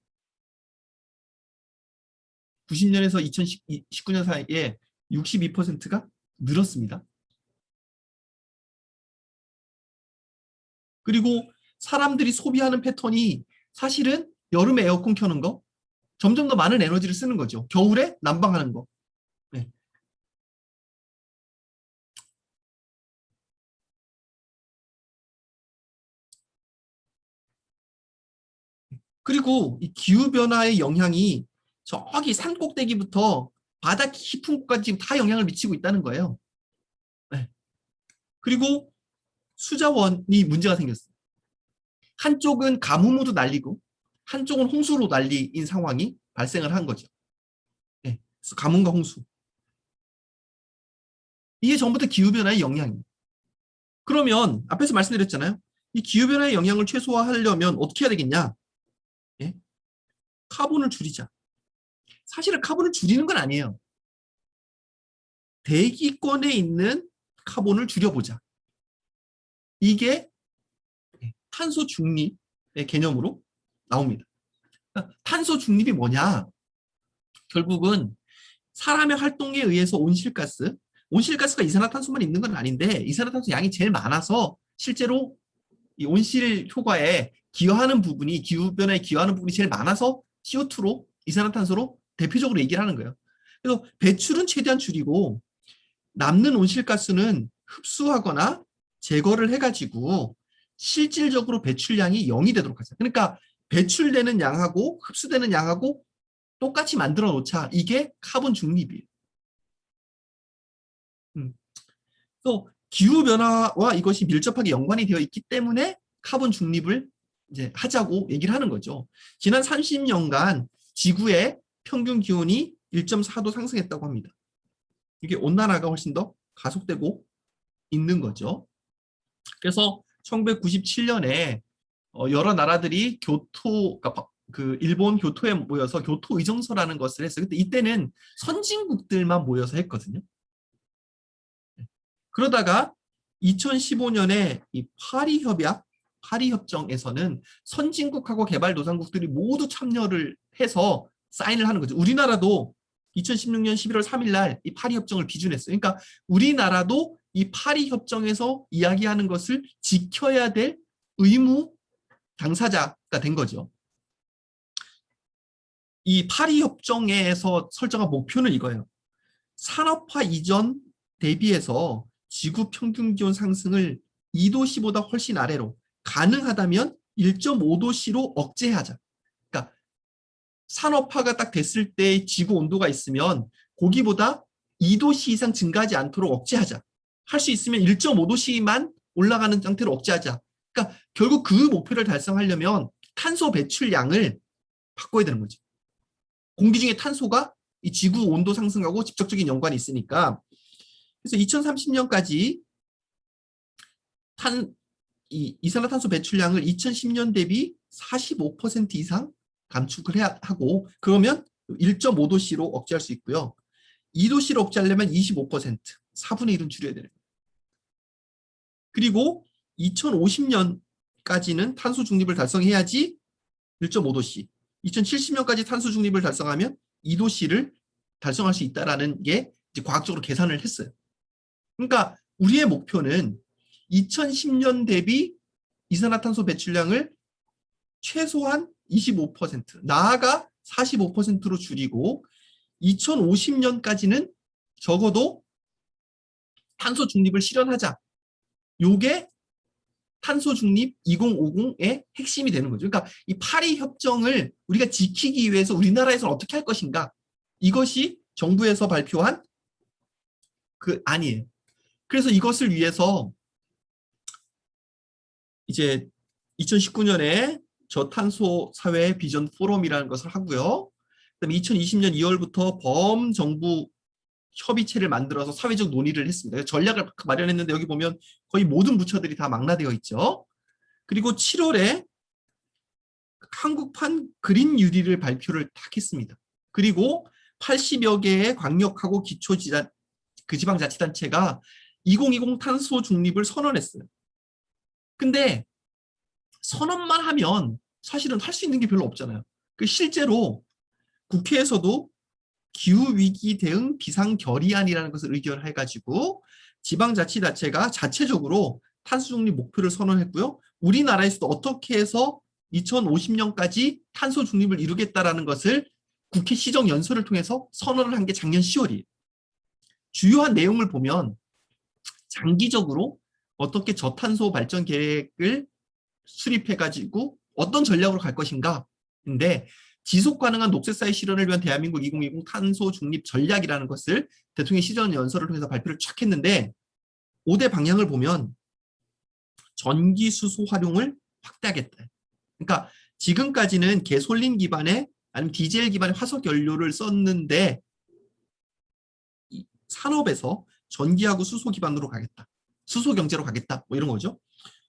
90년에서 2019년 사이에 62%가 늘었습니다. 그리고 사람들이 소비하는 패턴이 사실은 여름에 에어컨 켜는 거, 점점 더 많은 에너지를 쓰는 거죠. 겨울에 난방하는 거. 네. 그리고 이 기후변화의 영향이 저기 산 꼭대기부터 바다 깊은 곳까지 다 영향을 미치고 있다는 거예요. 네. 그리고 수자원이 문제가 생겼어요. 한쪽은 가뭄으로 날리고 한쪽은 홍수로 날리인 상황이 발생을 한 거죠. 네. 가뭄과 홍수. 이게 전부 다 기후변화의 영향이에요. 그러면 앞에서 말씀드렸잖아요. 이 기후변화의 영향을 최소화하려면 어떻게 해야 되겠냐? 예? 카본을 줄이자. 사실은 카본을 줄이는 건 아니에요. 대기권에 있는 카본을 줄여보자. 이게 탄소 중립의 개념으로 나옵니다. 탄소 중립이 뭐냐? 결국은 사람의 활동에 의해서 온실가스가 이산화탄소만 있는 건 아닌데 이산화탄소 양이 제일 많아서 실제로 이 온실 효과에 기여하는 부분이 기후변화에 기여하는 부분이 제일 많아서 CO2로 이산화탄소로 대표적으로 얘기를 하는 거예요. 그래서 배출은 최대한 줄이고 남는 온실가스는 흡수하거나 제거를 해가지고 실질적으로 배출량이 0이 되도록 하자. 그러니까 배출되는 양하고 흡수되는 양하고 똑같이 만들어 놓자. 이게 카본 중립이에요. 또 기후 변화와 이것이 밀접하게 연관이 되어 있기 때문에 카본 중립을 이제 하자고 얘기를 하는 거죠. 지난 30년간 지구의 평균 기온이 1.4도 상승했다고 합니다. 이게 온난화가 훨씬 더 가속되고 있는 거죠. 그래서 1997년에 여러 나라들이 그러니까 그 일본 교토에 모여서 교토 의정서라는 것을 했어요. 근데 이때는 선진국들만 모여서 했거든요. 그러다가 2015년에 이 파리 협정에서는 선진국하고 개발도상국들이 모두 참여를 해서 사인을 하는 거죠. 우리나라도 2016년 11월 3일 날 이 파리 협정을 비준했어요. 그러니까 우리나라도 이 파리 협정에서 이야기하는 것을 지켜야 될 의무 당사자가 된 거죠. 이 파리 협정에서 설정한 목표는 이거예요. 산업화 이전 대비해서 지구 평균 기온 상승을 2도씨보다 훨씬 아래로 가능하다면 1.5도씨로 억제하자. 그러니까 산업화가 딱 됐을 때 지구 온도가 있으면 거기보다 2도씨 이상 증가하지 않도록 억제하자. 할 수 있으면 1.5도씨만 올라가는 상태로 억제하자. 그러니까 결국 그 목표를 달성하려면 탄소 배출량을 바꿔야 되는 거죠. 공기 중에 탄소가 이 지구 온도 상승하고 직접적인 연관이 있으니까. 그래서 2030년까지 이산화탄소 배출량을 2010년 대비 45% 이상 감축을 해야 하고 그러면 1.5도씨로 억제할 수 있고요. 2도씨로 억제하려면 25%, 4분의 1은 줄여야 되는 거예요. 그리고 2050년까지는 탄소 중립을 달성해야지 1.5도씨, 2070년까지 탄소 중립을 달성하면 2도씨를 달성할 수 있다라는 게 이제 과학적으로 계산을 했어요. 그러니까 우리의 목표는 2010년 대비 이산화탄소 배출량을 최소한 25%, 나아가 45%로 줄이고 2050년까지는 적어도 탄소 중립을 실현하자. 요게 탄소 중립 2050의 핵심이 되는 거죠. 그러니까 이 파리 협정을 우리가 지키기 위해서 우리나라에서 어떻게 할 것인가? 이것이 정부에서 발표한 그 안이에요. 그래서 이것을 위해서 이제 2019년에 저탄소 사회 비전 포럼이라는 것을 하고요. 그다음에 2020년 2월부터 범정부 협의체를 만들어서 사회적 논의를 했습니다. 전략을 마련했는데 여기 보면 거의 모든 부처들이 다 망라되어 있죠. 그리고 7월에 한국판 그린 뉴딜을 발표를 딱 했습니다. 그리고 80여 개의 광역하고 지방자치단체가 2020 탄소 중립을 선언했어요. 근데 선언만 하면 사실은 할 수 있는 게 별로 없잖아요. 실제로 국회에서도 기후위기 대응 비상결의안이라는 것을 의결해가지고 지방자치단체가 자체적으로 탄소 중립 목표를 선언했고요. 우리나라에서도 어떻게 해서 2050년까지 탄소 중립을 이루겠다라는 것을 국회 시정연설을 통해서 선언을 한 게 작년 10월이에요. 주요한 내용을 보면 장기적으로 어떻게 저탄소 발전 계획을 수립해가지고 어떤 전략으로 갈 것인가인데 지속 가능한 녹색사회 실현을 위한 대한민국 2020 탄소 중립 전략이라는 것을 대통령 시정연설을 통해서 발표를 쫙 했는데 5대 방향을 보면 전기 수소 활용을 확대하겠다. 그러니까 지금까지는 개솔린 기반의 아니면 디젤 기반의 화석 연료를 썼는데 산업에서 전기하고 수소 기반으로 가겠다. 수소 경제로 가겠다. 뭐 이런 거죠.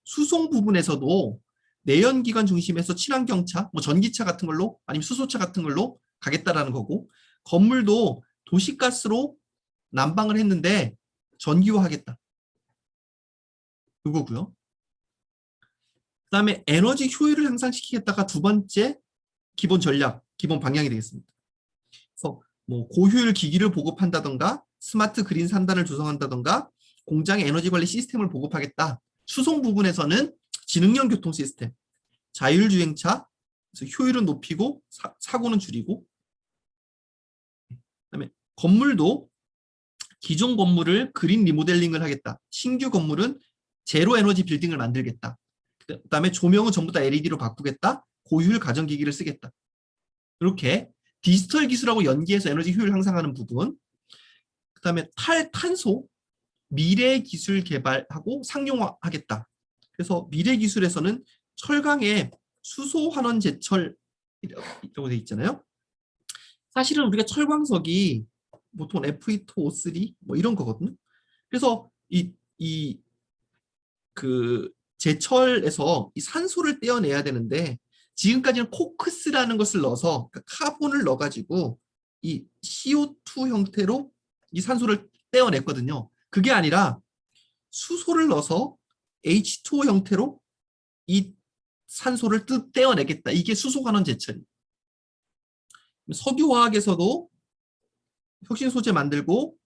수송 부분에서도 내연기관 중심에서 친환경차, 뭐 전기차 같은 걸로 아니면 수소차 같은 걸로 가겠다라는 거고 건물도 도시가스로 난방을 했는데 전기화하겠다. 이거고요. 그다음에 에너지 효율을 향상시키겠다가 두 번째 기본 전략, 기본 방향이 되겠습니다. 그래서 뭐 고효율 기기를 보급한다던가 스마트 그린 산단을 조성한다던가 공장의 에너지 관리 시스템을 보급하겠다. 수송 부분에서는 지능형 교통 시스템, 자율주행차, 그래서 효율은 높이고 사고는 줄이고 그다음에 건물도 기존 건물을 그린 리모델링을 하겠다. 신규 건물은 제로 에너지 빌딩을 만들겠다. 그다음에 조명은 전부 다 LED로 바꾸겠다. 고효율 가전기기를 쓰겠다. 이렇게 디지털 기술하고 연계해서 에너지 효율 향상하는 부분 그다음에 탈탄소 미래 기술 개발하고 상용화하겠다. 그래서 미래 기술에서는 철강에 수소 환원 제철이라고 되어 있잖아요. 사실은 우리가 철광석이 보통 Fe2O3 뭐 이런 거거든요. 그래서 그 제철에서 이 산소를 떼어내야 되는데 지금까지는 코크스라는 것을 넣어서 그러니까 카본을 넣어가지고 이 CO2 형태로 이 산소를 떼어냈거든요. 그게 아니라 수소를 넣어서 H2O 형태로 이 산소를 떼어내겠다. 이게 수소환원 제철. 석유화학에서도 혁신 소재 만들고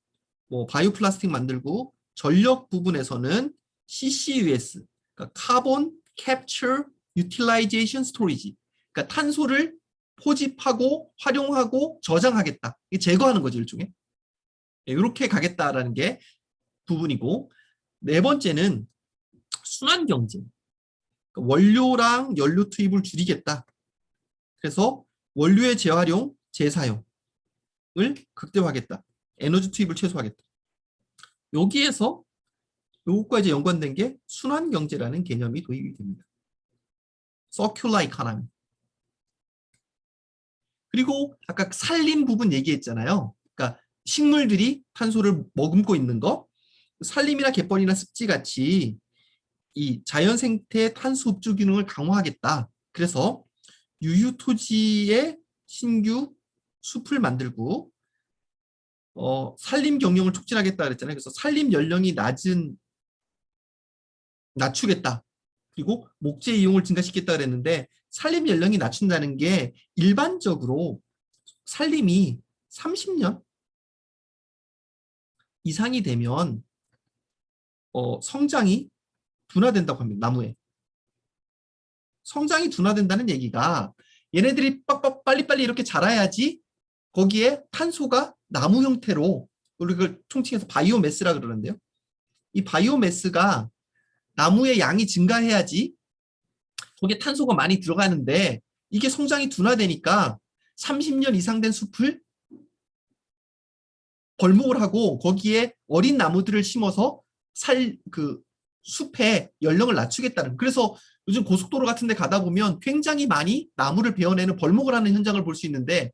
뭐 바이오 플라스틱 만들고 전력 부분에서는 CCUS, 그러니까 카본 캡처 유틸라이제이션 스토리지. 그러니까 탄소를 포집하고 활용하고 저장하겠다. 이게 제거하는 거죠, 일종의. 이렇게 가겠다라는 게 부분이고 네 번째는 순환 경제. 그러니까 원료랑 연료 투입을 줄이겠다. 그래서 원료의 재활용, 재사용을 극대화하겠다. 에너지 투입을 최소화하겠다. 여기에서 이것과 이제 연관된 게 순환 경제라는 개념이 도입이 됩니다. 서큘러 이코노미. 그리고 아까 산림 부분 얘기했잖아요. 그러니까 식물들이 탄소를 머금고 있는 거, 산림이나 갯벌이나 습지 같이 이 자연 생태의 탄소 흡수 기능을 강화하겠다. 그래서 유휴 토지에 신규 숲을 만들고 산림 경영을 촉진하겠다 그랬잖아요. 그래서 산림 연령이 낮추겠다. 그리고 목재 이용을 증가시키겠다 그랬는데 산림 연령이 낮춘다는 게 일반적으로 산림이 30년 이상이 되면 성장이 둔화된다고 합니다. 나무에. 성장이 둔화된다는 얘기가 얘네들이 빨리빨리 이렇게 자라야지 거기에 탄소가 나무 형태로 우리가 총칭해서 바이오매스라 그러는데요. 이 바이오매스가 나무의 양이 증가해야지 거기에 탄소가 많이 들어가는데 이게 성장이 둔화되니까 30년 이상 된 숲을 벌목을 하고 거기에 어린 나무들을 심어서 숲의 연령을 낮추겠다는. 그래서 요즘 고속도로 같은 데 가다 보면 굉장히 많이 나무를 베어내는 벌목을 하는 현장을 볼 수 있는데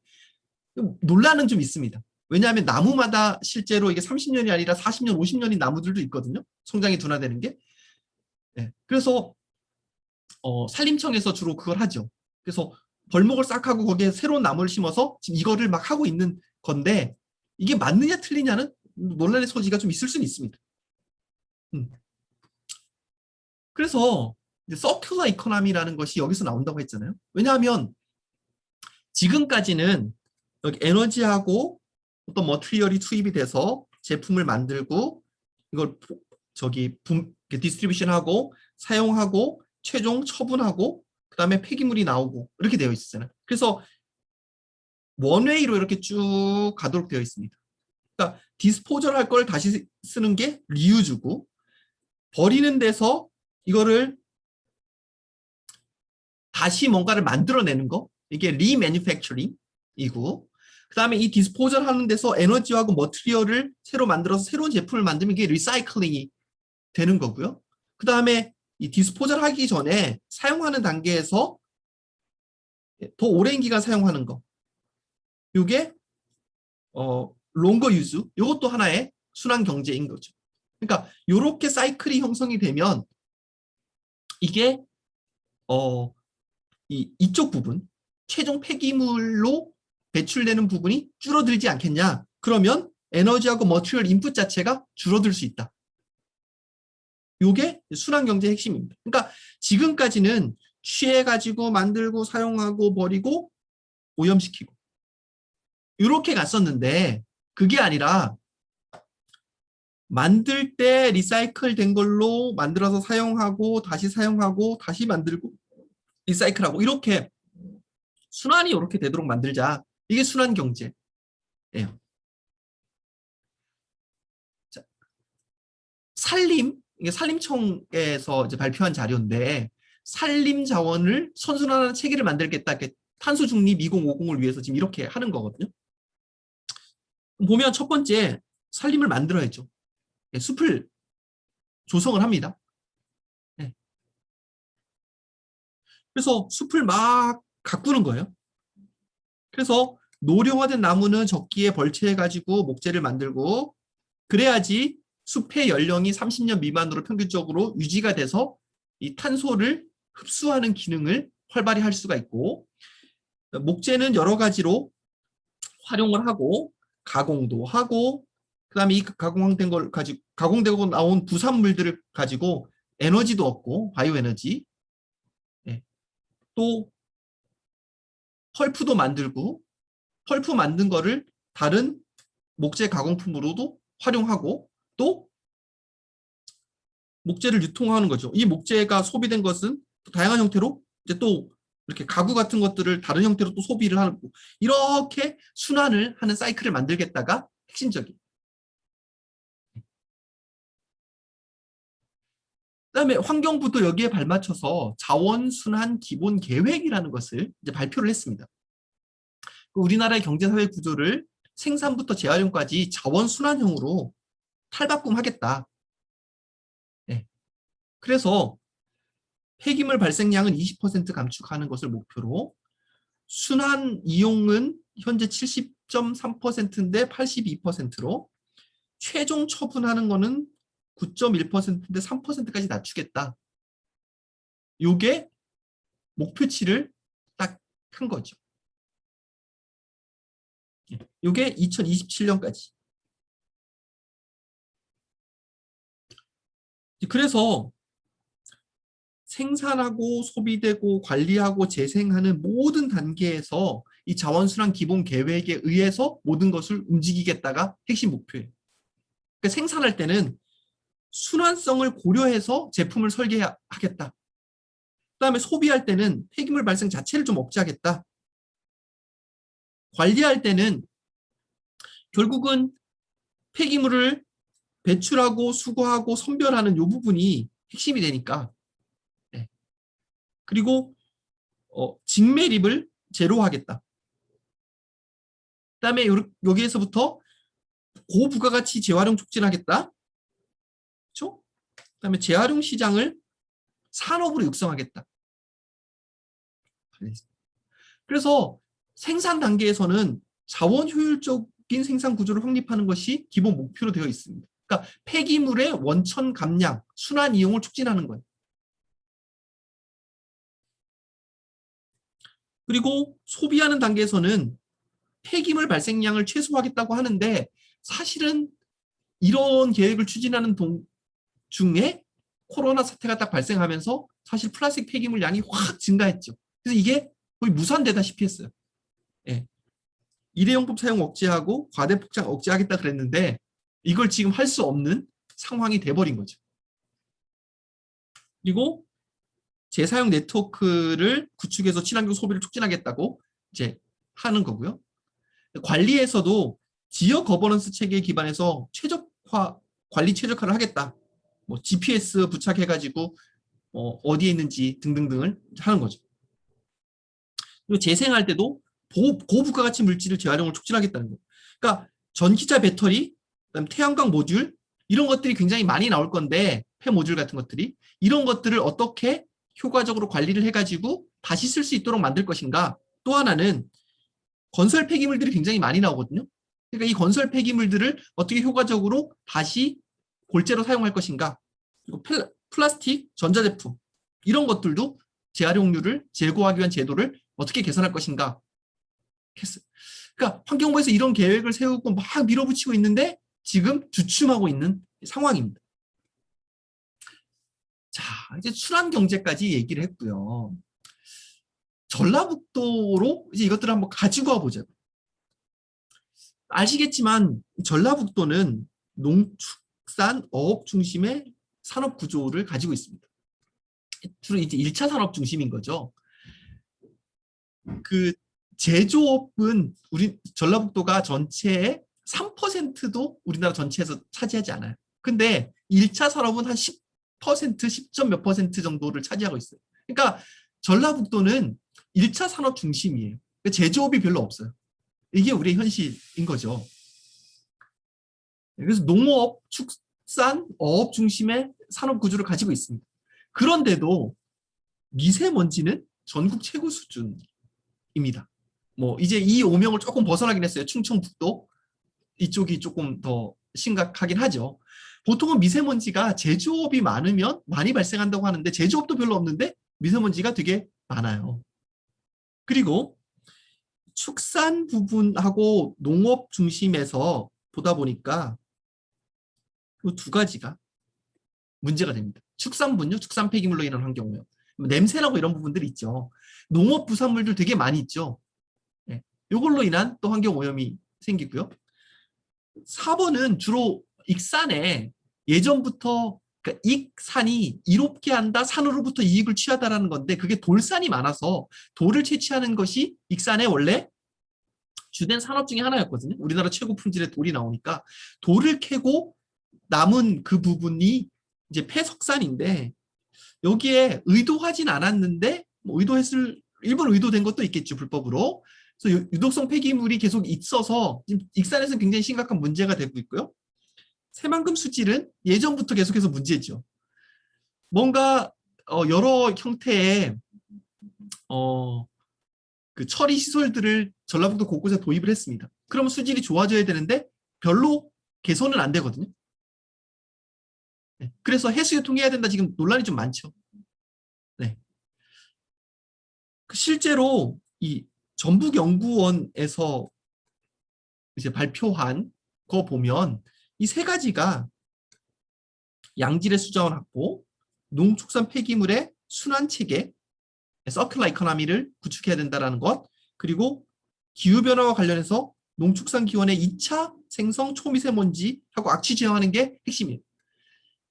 논란은 좀 있습니다. 왜냐하면 나무마다 실제로 이게 30년이 아니라 40년, 50년인 나무들도 있거든요. 성장이 둔화되는 게. 네. 그래서 산림청에서 주로 그걸 하죠. 그래서 벌목을 싹 하고 거기에 새로운 나무를 심어서 지금 이거를 막 하고 있는 건데 이게 맞느냐 틀리냐는 논란의 소지가 좀 있을 수는 있습니다. 그래서 서큘러 이코노미라는 것이 여기서 나온다고 했잖아요. 왜냐하면 지금까지는 여기 에너지하고 어떤 머티리얼이 투입이 돼서 제품을 만들고 이걸 디스트리뷰션하고 사용하고 최종 처분하고 그다음에 폐기물이 나오고 이렇게 되어 있었잖아요. 그래서 원웨이로 이렇게 쭉 가도록 되어 있습니다. 그러니까 디스포절 할 걸 다시 쓰는 게 리유즈고 버리는 데서 이거를 다시 뭔가를 만들어내는 거 이게 리매뉴팩처링이고 그다음에 이 디스포절 하는 데서 에너지하고 머티리얼을 새로 만들어서 새로운 제품을 만들면 이게 리사이클링이 되는 거고요. 그다음에 이 디스포절 하기 전에 사용하는 단계에서 더 오랜 기간 사용하는 거 이게 롱거 유즈 이것도 하나의 순환 경제인 거죠. 그러니까 이렇게 사이클이 형성이 되면 이게 이쪽 부분 최종 폐기물로 배출되는 부분이 줄어들지 않겠냐. 그러면 에너지하고 머티리얼 인풋 자체가 줄어들 수 있다. 이게 순환 경제의 핵심입니다. 그러니까 지금까지는 취해가지고 만들고 사용하고 버리고 오염시키고 이렇게 갔었는데 그게 아니라 만들 때 리사이클 된 걸로 만들어서 사용하고 다시 만들고 리사이클하고 이렇게 순환이 이렇게 되도록 만들자. 이게 순환 경제예요. 자, 이게 산림청에서 이제 발표한 자료인데 산림 자원을 선순환하는 체계를 만들겠다. 이렇게 탄소 중립 2050을 위해서 지금 이렇게 하는 거거든요. 보면 첫 번째 산림을 만들어야죠. 숲을 조성을 합니다. 그래서 숲을 막 가꾸는 거예요. 그래서 노령화된 나무는 적기에 벌채해가지고 목재를 만들고 그래야지 숲의 연령이 30년 미만으로 평균적으로 유지가 돼서 이 탄소를 흡수하는 기능을 활발히 할 수가 있고 목재는 여러 가지로 활용을 하고 가공도 하고 그다음에 이 가공된 걸 가지고 가공되고 나온 부산물들을 가지고 에너지도 얻고 바이오 에너지 또 펄프도 만들고 펄프 만든 거를 다른 목재 가공품으로도 활용하고 또 목재를 유통하는 거죠. 이 목재가 소비된 것은 또 다양한 형태로 이제 또 이렇게 가구 같은 것들을 다른 형태로 또 소비를 하고 이렇게 순환을 하는 사이클을 만들겠다가 핵심적인. 그다음에 환경부도 여기에 발맞춰서 자원순환 기본 계획이라는 것을 이제 발표를 했습니다. 우리나라의 경제사회 구조를 생산부터 재활용까지 자원순환형으로 탈바꿈하겠다. 네. 그래서 폐기물 발생량은 20% 감축하는 것을 목표로 순환 이용은 현재 70.3%인데 82%로 최종 처분하는 거는 9.1%인데 3%까지 낮추겠다. 요게 목표치를 딱 거죠. 이게 2027년까지. 그래서 생산하고 소비되고 관리하고 재생하는 모든 단계에서 이 자원순환 기본 계획에 의해서 모든 것을 움직이겠다가 핵심 목표예요. 그러니까 생산할 때는 순환성을 고려해서 제품을 설계하겠다. 그다음에 소비할 때는 폐기물 발생 자체를 좀 억제하겠다. 관리할 때는 결국은 폐기물을 배출하고 수거하고 선별하는 이 부분이 핵심이 되니까. 네. 그리고 직매립을 제로하겠다. 그다음에 여기에서부터 고부가가치 재활용 촉진하겠다. 그렇죠? 그다음에 재활용 시장을 산업으로 육성하겠다. 그래서 생산 단계에서는 자원 효율적인 생산 구조를 확립하는 것이 기본 목표로 되어 있습니다. 그러니까 폐기물의 원천 감량, 순환 이용을 촉진하는 거예요. 그리고 소비하는 단계에서는 폐기물 발생량을 최소화하겠다고 하는데 사실은 이런 계획을 추진하는 중에 코로나 사태가 딱 발생하면서 사실 플라스틱 폐기물 양이 확 증가했죠. 그래서 이게 거의 무산되다시피 했어요. 예. 일회용품 사용 억제하고 과대 폭장 억제하겠다 그랬는데 이걸 지금 할 수 없는 상황이 돼버린 거죠. 그리고 재사용 네트워크를 구축해서 친환경 소비를 촉진하겠다고 이제 하는 거고요. 관리에서도 지역 거버넌스 체계에 기반해서 관리 최적화를 하겠다. 뭐 GPS 부착해가지고 어디에 있는지 등등등을 하는 거죠. 그리고 재생할 때도 고부가 가치 물질을 재활용을 촉진하겠다는 거. 그러니까 전기차 배터리, 그다음 태양광 모듈 이런 것들이 굉장히 많이 나올 건데 폐모듈 같은 것들이 이런 것들을 어떻게 효과적으로 관리를 해가지고 다시 쓸 수 있도록 만들 것인가. 또 하나는 건설 폐기물들이 굉장히 많이 나오거든요. 그러니까 이 건설 폐기물들을 어떻게 효과적으로 다시 골재로 사용할 것인가. 그리고 플라스틱, 전자제품 이런 것들도 재활용률을 제고하기 위한 제도를 어떻게 개선할 것인가. 그러니까 환경부에서 이런 계획을 세우고 막 밀어붙이고 있는데 지금 주춤하고 있는 상황입니다. 자, 이제 순환경제까지 얘기를 했고요. 전라북도로 이제 이것들을 한번 가지고 와보자고. 아시겠지만 전라북도는 농축산 어업 중심의 산업 구조를 가지고 있습니다. 주로 이제 1차 산업 중심인 거죠. 그 제조업은 우리 전라북도가 전체의 3%도 우리나라 전체에서 차지하지 않아요. 근데 1차 산업은 한 10%, 10점 몇 퍼센트 정도를 차지하고 있어요. 그러니까 전라북도는 1차 산업 중심이에요. 제조업이 별로 없어요. 이게 우리의 현실인 거죠. 그래서 농업, 축산, 어업 중심의 산업 구조를 가지고 있습니다. 그런데도 미세먼지는 전국 최고 수준입니다. 뭐 이제 이 오명을 조금 벗어나긴 했어요. 충청북도 이쪽이 조금 더 심각하긴 하죠. 보통은 미세먼지가 제조업이 많으면 많이 발생한다고 하는데 제조업도 별로 없는데 미세먼지가 되게 많아요. 그리고 축산 부분하고 농업 중심에서 보다 보니까 이 두 가지가 문제가 됩니다. 축산분유, 축산 폐기물로 인한 환경오염. 냄새나고 이런 부분들이 있죠. 농업 부산물들 되게 많이 있죠. 네. 이걸로 인한 또 환경오염이 생기고요. 4번은 주로 익산에 예전부터 그러니까 익산이 이롭게 한다, 산으로부터 이익을 취하다라는 건데 그게 돌산이 많아서 돌을 채취하는 것이 익산의 원래 주된 산업 중에 하나였거든요. 우리나라 최고 품질의 돌이 나오니까 돌을 캐고 남은 그 부분이 이제 폐석산인데 여기에 의도하진 않았는데 뭐 일본 의도된 것도 있겠죠, 불법으로. 그래서 유독성 폐기물이 계속 있어서 지금 익산에서는 굉장히 심각한 문제가 되고 있고요. 새만금 수질은 예전부터 계속해서 문제죠. 뭔가 여러 형태의 그 처리 시설들을 전라북도 곳곳에 도입을 했습니다. 그러면 수질이 좋아져야 되는데 별로 개선은 안 되거든요. 네. 그래서 해수유통해야 된다 지금 논란이 좀 많죠. 네. 실제로 이 전북연구원에서 이제 발표한 거 보면 이 세 가지가 양질의 수자원 확보, 농축산 폐기물의 순환 체계, 서큘러 이코노미를 구축해야 된다는 것, 그리고 기후변화와 관련해서 농축산 기원의 2차 생성 초미세먼지하고 악취 제어하는 게 핵심이에요.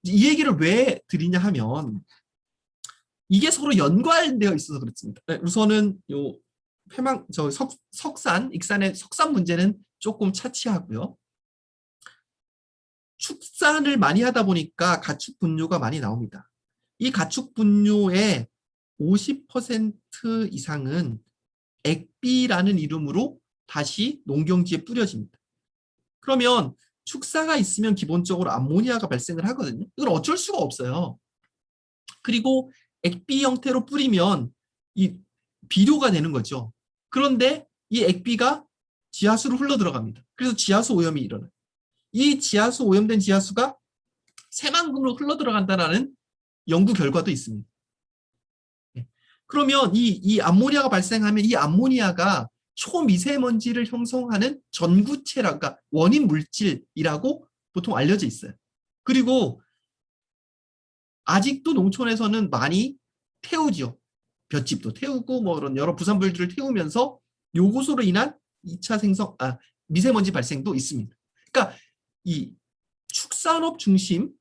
이 얘기를 왜 드리냐 하면 이게 서로 연관되어 있어서 그렇습니다. 우선은 요 석산, 익산의 석산 문제는 조금 차치하고요. 축산을 많이 하다 보니까 가축 분뇨가 많이 나옵니다. 이 가축 분뇨의 50% 이상은 액비라는 이름으로 다시 농경지에 뿌려집니다. 그러면 축사가 있으면 기본적으로 암모니아가 발생을 하거든요. 이건 어쩔 수가 없어요. 그리고 액비 형태로 뿌리면 이 비료가 되는 거죠. 그런데 이 액비가 지하수로 흘러 들어갑니다. 그래서 지하수 오염이 일어나요. 이 지하수 오염된 지하수가 새만금으로 흘러 들어간다는 연구 결과도 있습니다. 그러면 이 암모니아가 발생하면 이 암모니아가 초미세먼지를 형성하는 전구체라, 그러니까 원인 물질이라고 보통 알려져 있어요. 그리고 아직도 농촌에서는 많이 태우죠. 볏짚도 태우고 뭐 이런 여러 부산물들을 태우면서 요것으로 인한 2차 미세먼지 발생도 있습니다. 그러니까 이 축산업 중심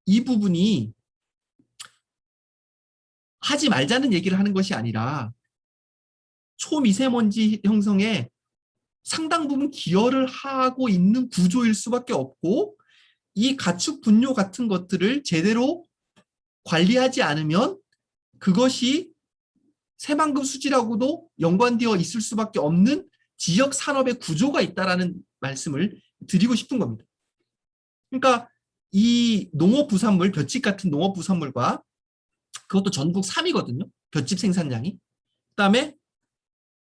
이 부분이 하지 말자는 얘기를 하는 것이 아니라 초미세먼지 형성에 상당 부분 기여를 하고 있는 구조일 수밖에 없고, 이 가축 분뇨 같은 것들을 제대로 관리하지 않으면 그것이 새만금 수질하고도 연관되어 있을 수밖에 없는 지역 산업의 구조가 있다라는 말씀을 드리고 싶은 겁니다. 그러니까 이 농업부산물, 볏짚 같은 농업부산물과 그것도 전국 3위거든요. 볏짚 생산량이. 그다음에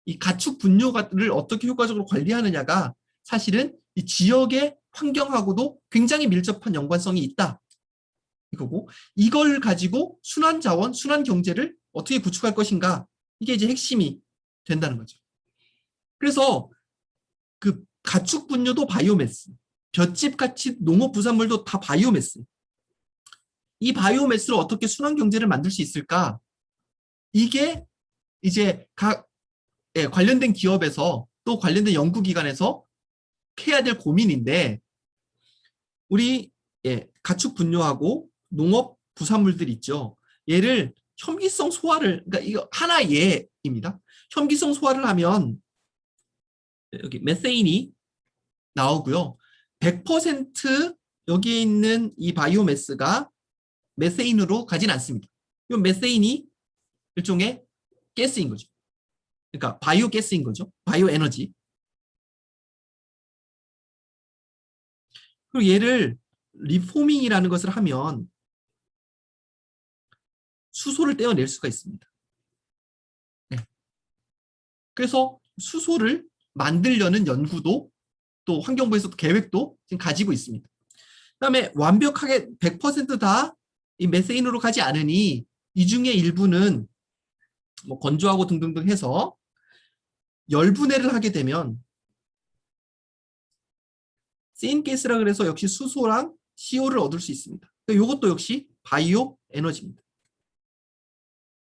이 가축 분뇨를 어떻게 효과적으로 관리하느냐가 사실은 이 지역의 환경하고도 굉장히 밀접한 연관성이 있다. 이거고, 이걸 가지고 순환 자원, 순환 경제를 어떻게 구축할 것인가, 이게 이제 핵심이 된다는 거죠. 그래서 그 가축 분뇨도 바이오매스, 볏짚 같이 농업 부산물도 다 바이오매스. 이 바이오매스를 어떻게 순환 경제를 만들 수 있을까? 이게 이제 관련된 기업에서 또 관련된 연구기관에서 해야 될 고민인데, 우리 가축 분뇨하고 농업 부산물들 있죠. 얘를 혐기성 소화를, 그러니까 이거 하나 예입니다. 혐기성 소화를 하면 여기 메세인이 나오고요. 100% 여기에 있는 이 바이오매스가 메세인으로 가진 않습니다. 이 메세인이 일종의 가스인 거죠. 그러니까 바이오 가스인 거죠. 바이오 에너지. 그리고 얘를 리포밍이라는 것을 하면 수소를 떼어낼 수가 있습니다. 네. 그래서 수소를 만들려는 연구도 또 환경부에서도 계획도 지금 가지고 있습니다. 그다음에 완벽하게 100% 다 이 메세인으로 가지 않으니 이 중에 일부는 뭐 건조하고 등등등 해서 열분해를 하게 되면 syn가스라 그래서 역시 수소랑 CO를 얻을 수 있습니다. 이것도 역시 바이오 에너지입니다.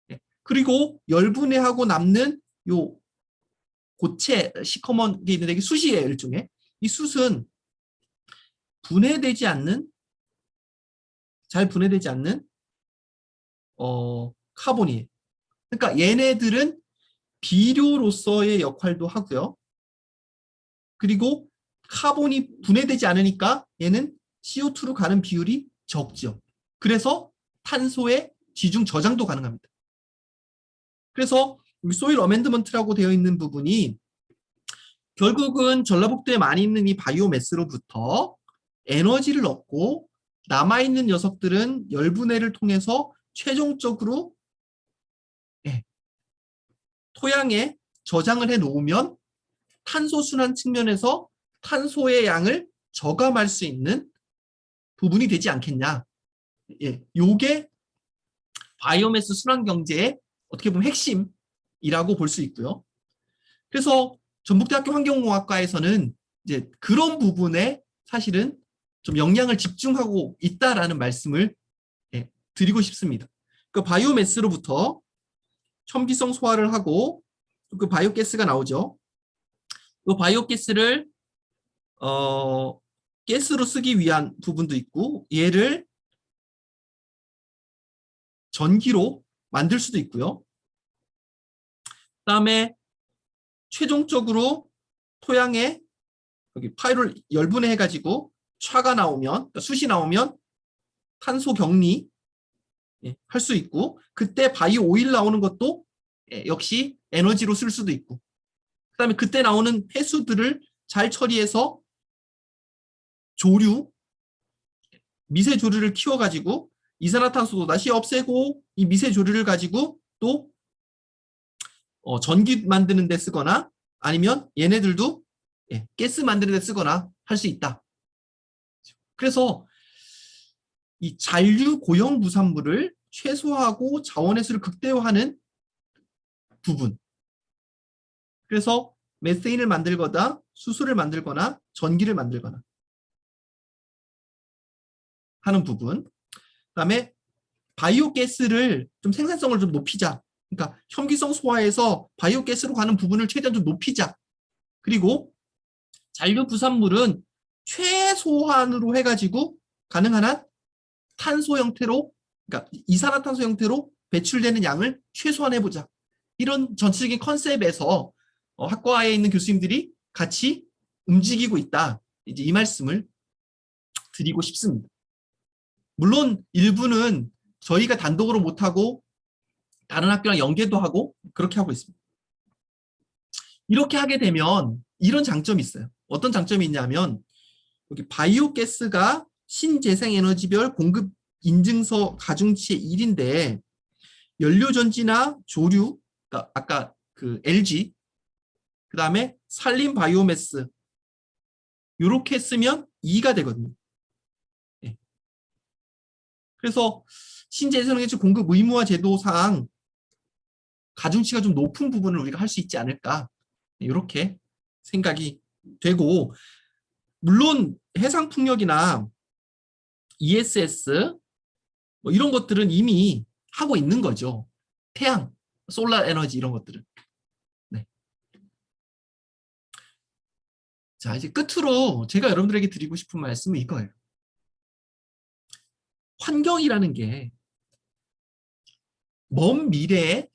네. 그리고 열분해하고 남는 요 고체 시커먼 게 있는데 이게 숯이에요, 일종의. 이 숯은 잘 분해되지 않는 카본이에요. 그러니까 얘네들은 비료로서의 역할도 하고요. 그리고 카본이 분해되지 않으니까 얘는 CO2로 가는 비율이 적죠. 그래서 탄소의 지중 저장도 가능합니다. 그래서 소일 어멘드먼트라고 되어 있는 부분이 결국은 전라북도에 많이 있는 이 바이오매스로부터 에너지를 얻고 남아있는 녀석들은 열분해를 통해서 최종적으로 토양에 저장을 해 놓으면 탄소 순환 측면에서 탄소의 양을 저감할 수 있는 부분이 되지 않겠냐. 요게 바이오매스 순환 경제의 어떻게 보면 핵심이라고 볼 수 있고요. 그래서 전북대학교 환경공학과에서는 이제 그런 부분에 사실은 좀 역량을 집중하고 있다라는 말씀을 드리고 싶습니다. 그 바이오매스로부터 첨기성 소화를 하고 그 바이오가스가 나오죠. 그 바이오가스를 가스로 쓰기 위한 부분도 있고 얘를 전기로 만들 수도 있고요. 그다음에 최종적으로 토양에 여기 파이를 열분해 가지고 차가 나오면 그러니까 숯이 나오면 탄소 격리 할 수 있고 그때 바이오 오일 나오는 것도 역시 에너지로 쓸 수도 있고 그다음에 그때 나오는 해수들을 잘 처리해서 조류 미세 조류를 키워 가지고 이산화탄소도 다시 없애고 이 미세 조류를 가지고 또 전기 만드는 데 쓰거나 아니면 얘네들도 가스 만드는 데 쓰거나 할 수 있다. 그래서 이 잔류 고형 부산물을 최소화하고 자원회수를 극대화하는 부분. 그래서 메세인을 만들거나 수소를 만들거나 전기를 만들거나 하는 부분. 그다음에 바이오가스를 좀 생산성을 좀 높이자. 그러니까 혐기성 소화에서 바이오가스로 가는 부분을 최대한 좀 높이자. 그리고 잔류 부산물은 최소한으로 해가지고 가능한 한 탄소 형태로, 그러니까 이산화탄소 형태로 배출되는 양을 최소화해보자. 이런 전체적인 컨셉에서 학과에 있는 교수님들이 같이 움직이고 있다. 이제 이 말씀을 드리고 싶습니다. 물론 일부는 저희가 단독으로 못하고 다른 학교랑 연계도 하고 그렇게 하고 있습니다. 이렇게 하게 되면 이런 장점이 있어요. 어떤 장점이 있냐면 여기 바이오가스가 신재생에너지별 공급 인증서 가중치의 1인데 연료전지나 조류, 그러니까 아까 그 LG, 그 다음에 산림 바이오매스 이렇게 쓰면 2가 되거든요. 네. 그래서 신재생에너지 공급 의무화 제도상 가중치가 좀 높은 부분을 우리가 할 수 있지 않을까 이렇게 생각이 되고 물론 해상풍력이나 ESS 뭐 이런 것들은 이미 하고 있는 거죠. 태양, 솔라 에너지 이런 것들은. 네. 자 이제 끝으로 제가 여러분들에게 드리고 싶은 말씀은 이거예요. 환경이라는 게 먼 미래에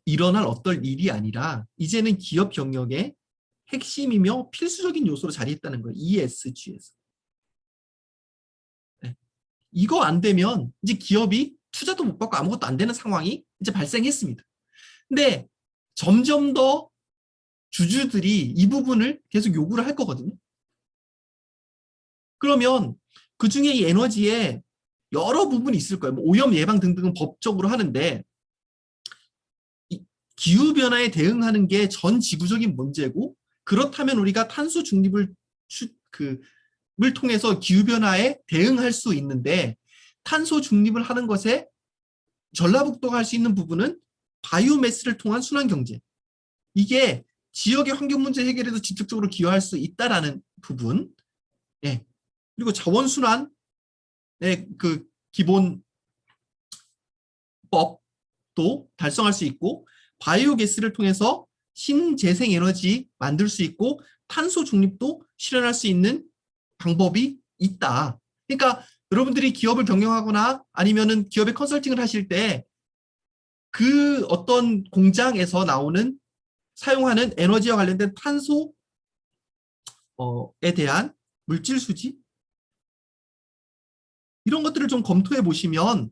일어날 어떤 일이 아니라 이제는 기업 경영의 핵심이며 필수적인 요소로 자리했다는 거예요. ESG에서. 네. 이거 안 되면 이제 기업이 투자도 못 받고 아무것도 안 되는 상황이 이제 발생했습니다. 근데 점점 더 주주들이 이 부분을 계속 요구를 할 거거든요. 그러면 그중에 이 에너지에 여러 부분이 있을 거예요. 뭐 오염 예방 등등은 법적으로 하는데 기후변화에 대응하는 게 전 지구적인 문제고 그렇다면 우리가 탄소 중립을 통해서 기후변화에 대응할 수 있는데 탄소 중립을 하는 것에 전라북도가 할 수 있는 부분은 바이오매스를 통한 순환경제. 이게 지역의 환경 문제 해결에도 직접적으로 기여할 수 있다라는 부분. 예. 그리고 자원순환의 그 기본법도 달성할 수 있고 바이오가스를 통해서 신재생에너지 만들 수 있고 탄소 중립도 실현할 수 있는 방법이 있다. 그러니까 여러분들이 기업을 경영하거나 아니면은 기업의 컨설팅을 하실 때 그 어떤 공장에서 나오는 사용하는 에너지와 관련된 탄소에 대한 물질 수지 이런 것들을 좀 검토해 보시면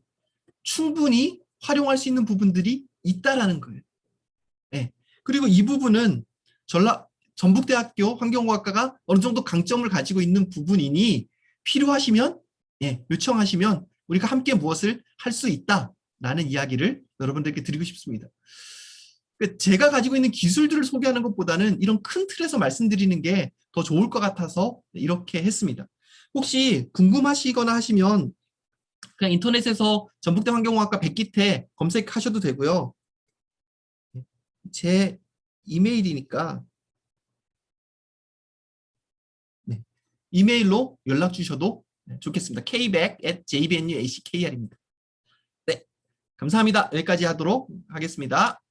충분히 활용할 수 있는 부분들이 있다라는 거예요. 네. 그리고 이 부분은 전북대학교 환경공학과가 어느 정도 강점을 가지고 있는 부분이니 필요하시면 요청하시면 우리가 함께 무엇을 할 수 있다라는 이야기를 여러분들께 드리고 싶습니다. 제가 가지고 있는 기술들을 소개하는 것보다는 이런 큰 틀에서 말씀드리는 게 더 좋을 것 같아서 이렇게 했습니다. 혹시 궁금하시거나 하시면 그냥 인터넷에서 전북대 환경공학과 백기태 검색하셔도 되고요. 제 이메일이니까 네. 이메일로 연락 주셔도 좋겠습니다. kback@jbnuackr입니다. 네, 감사합니다. 여기까지 하도록 하겠습니다.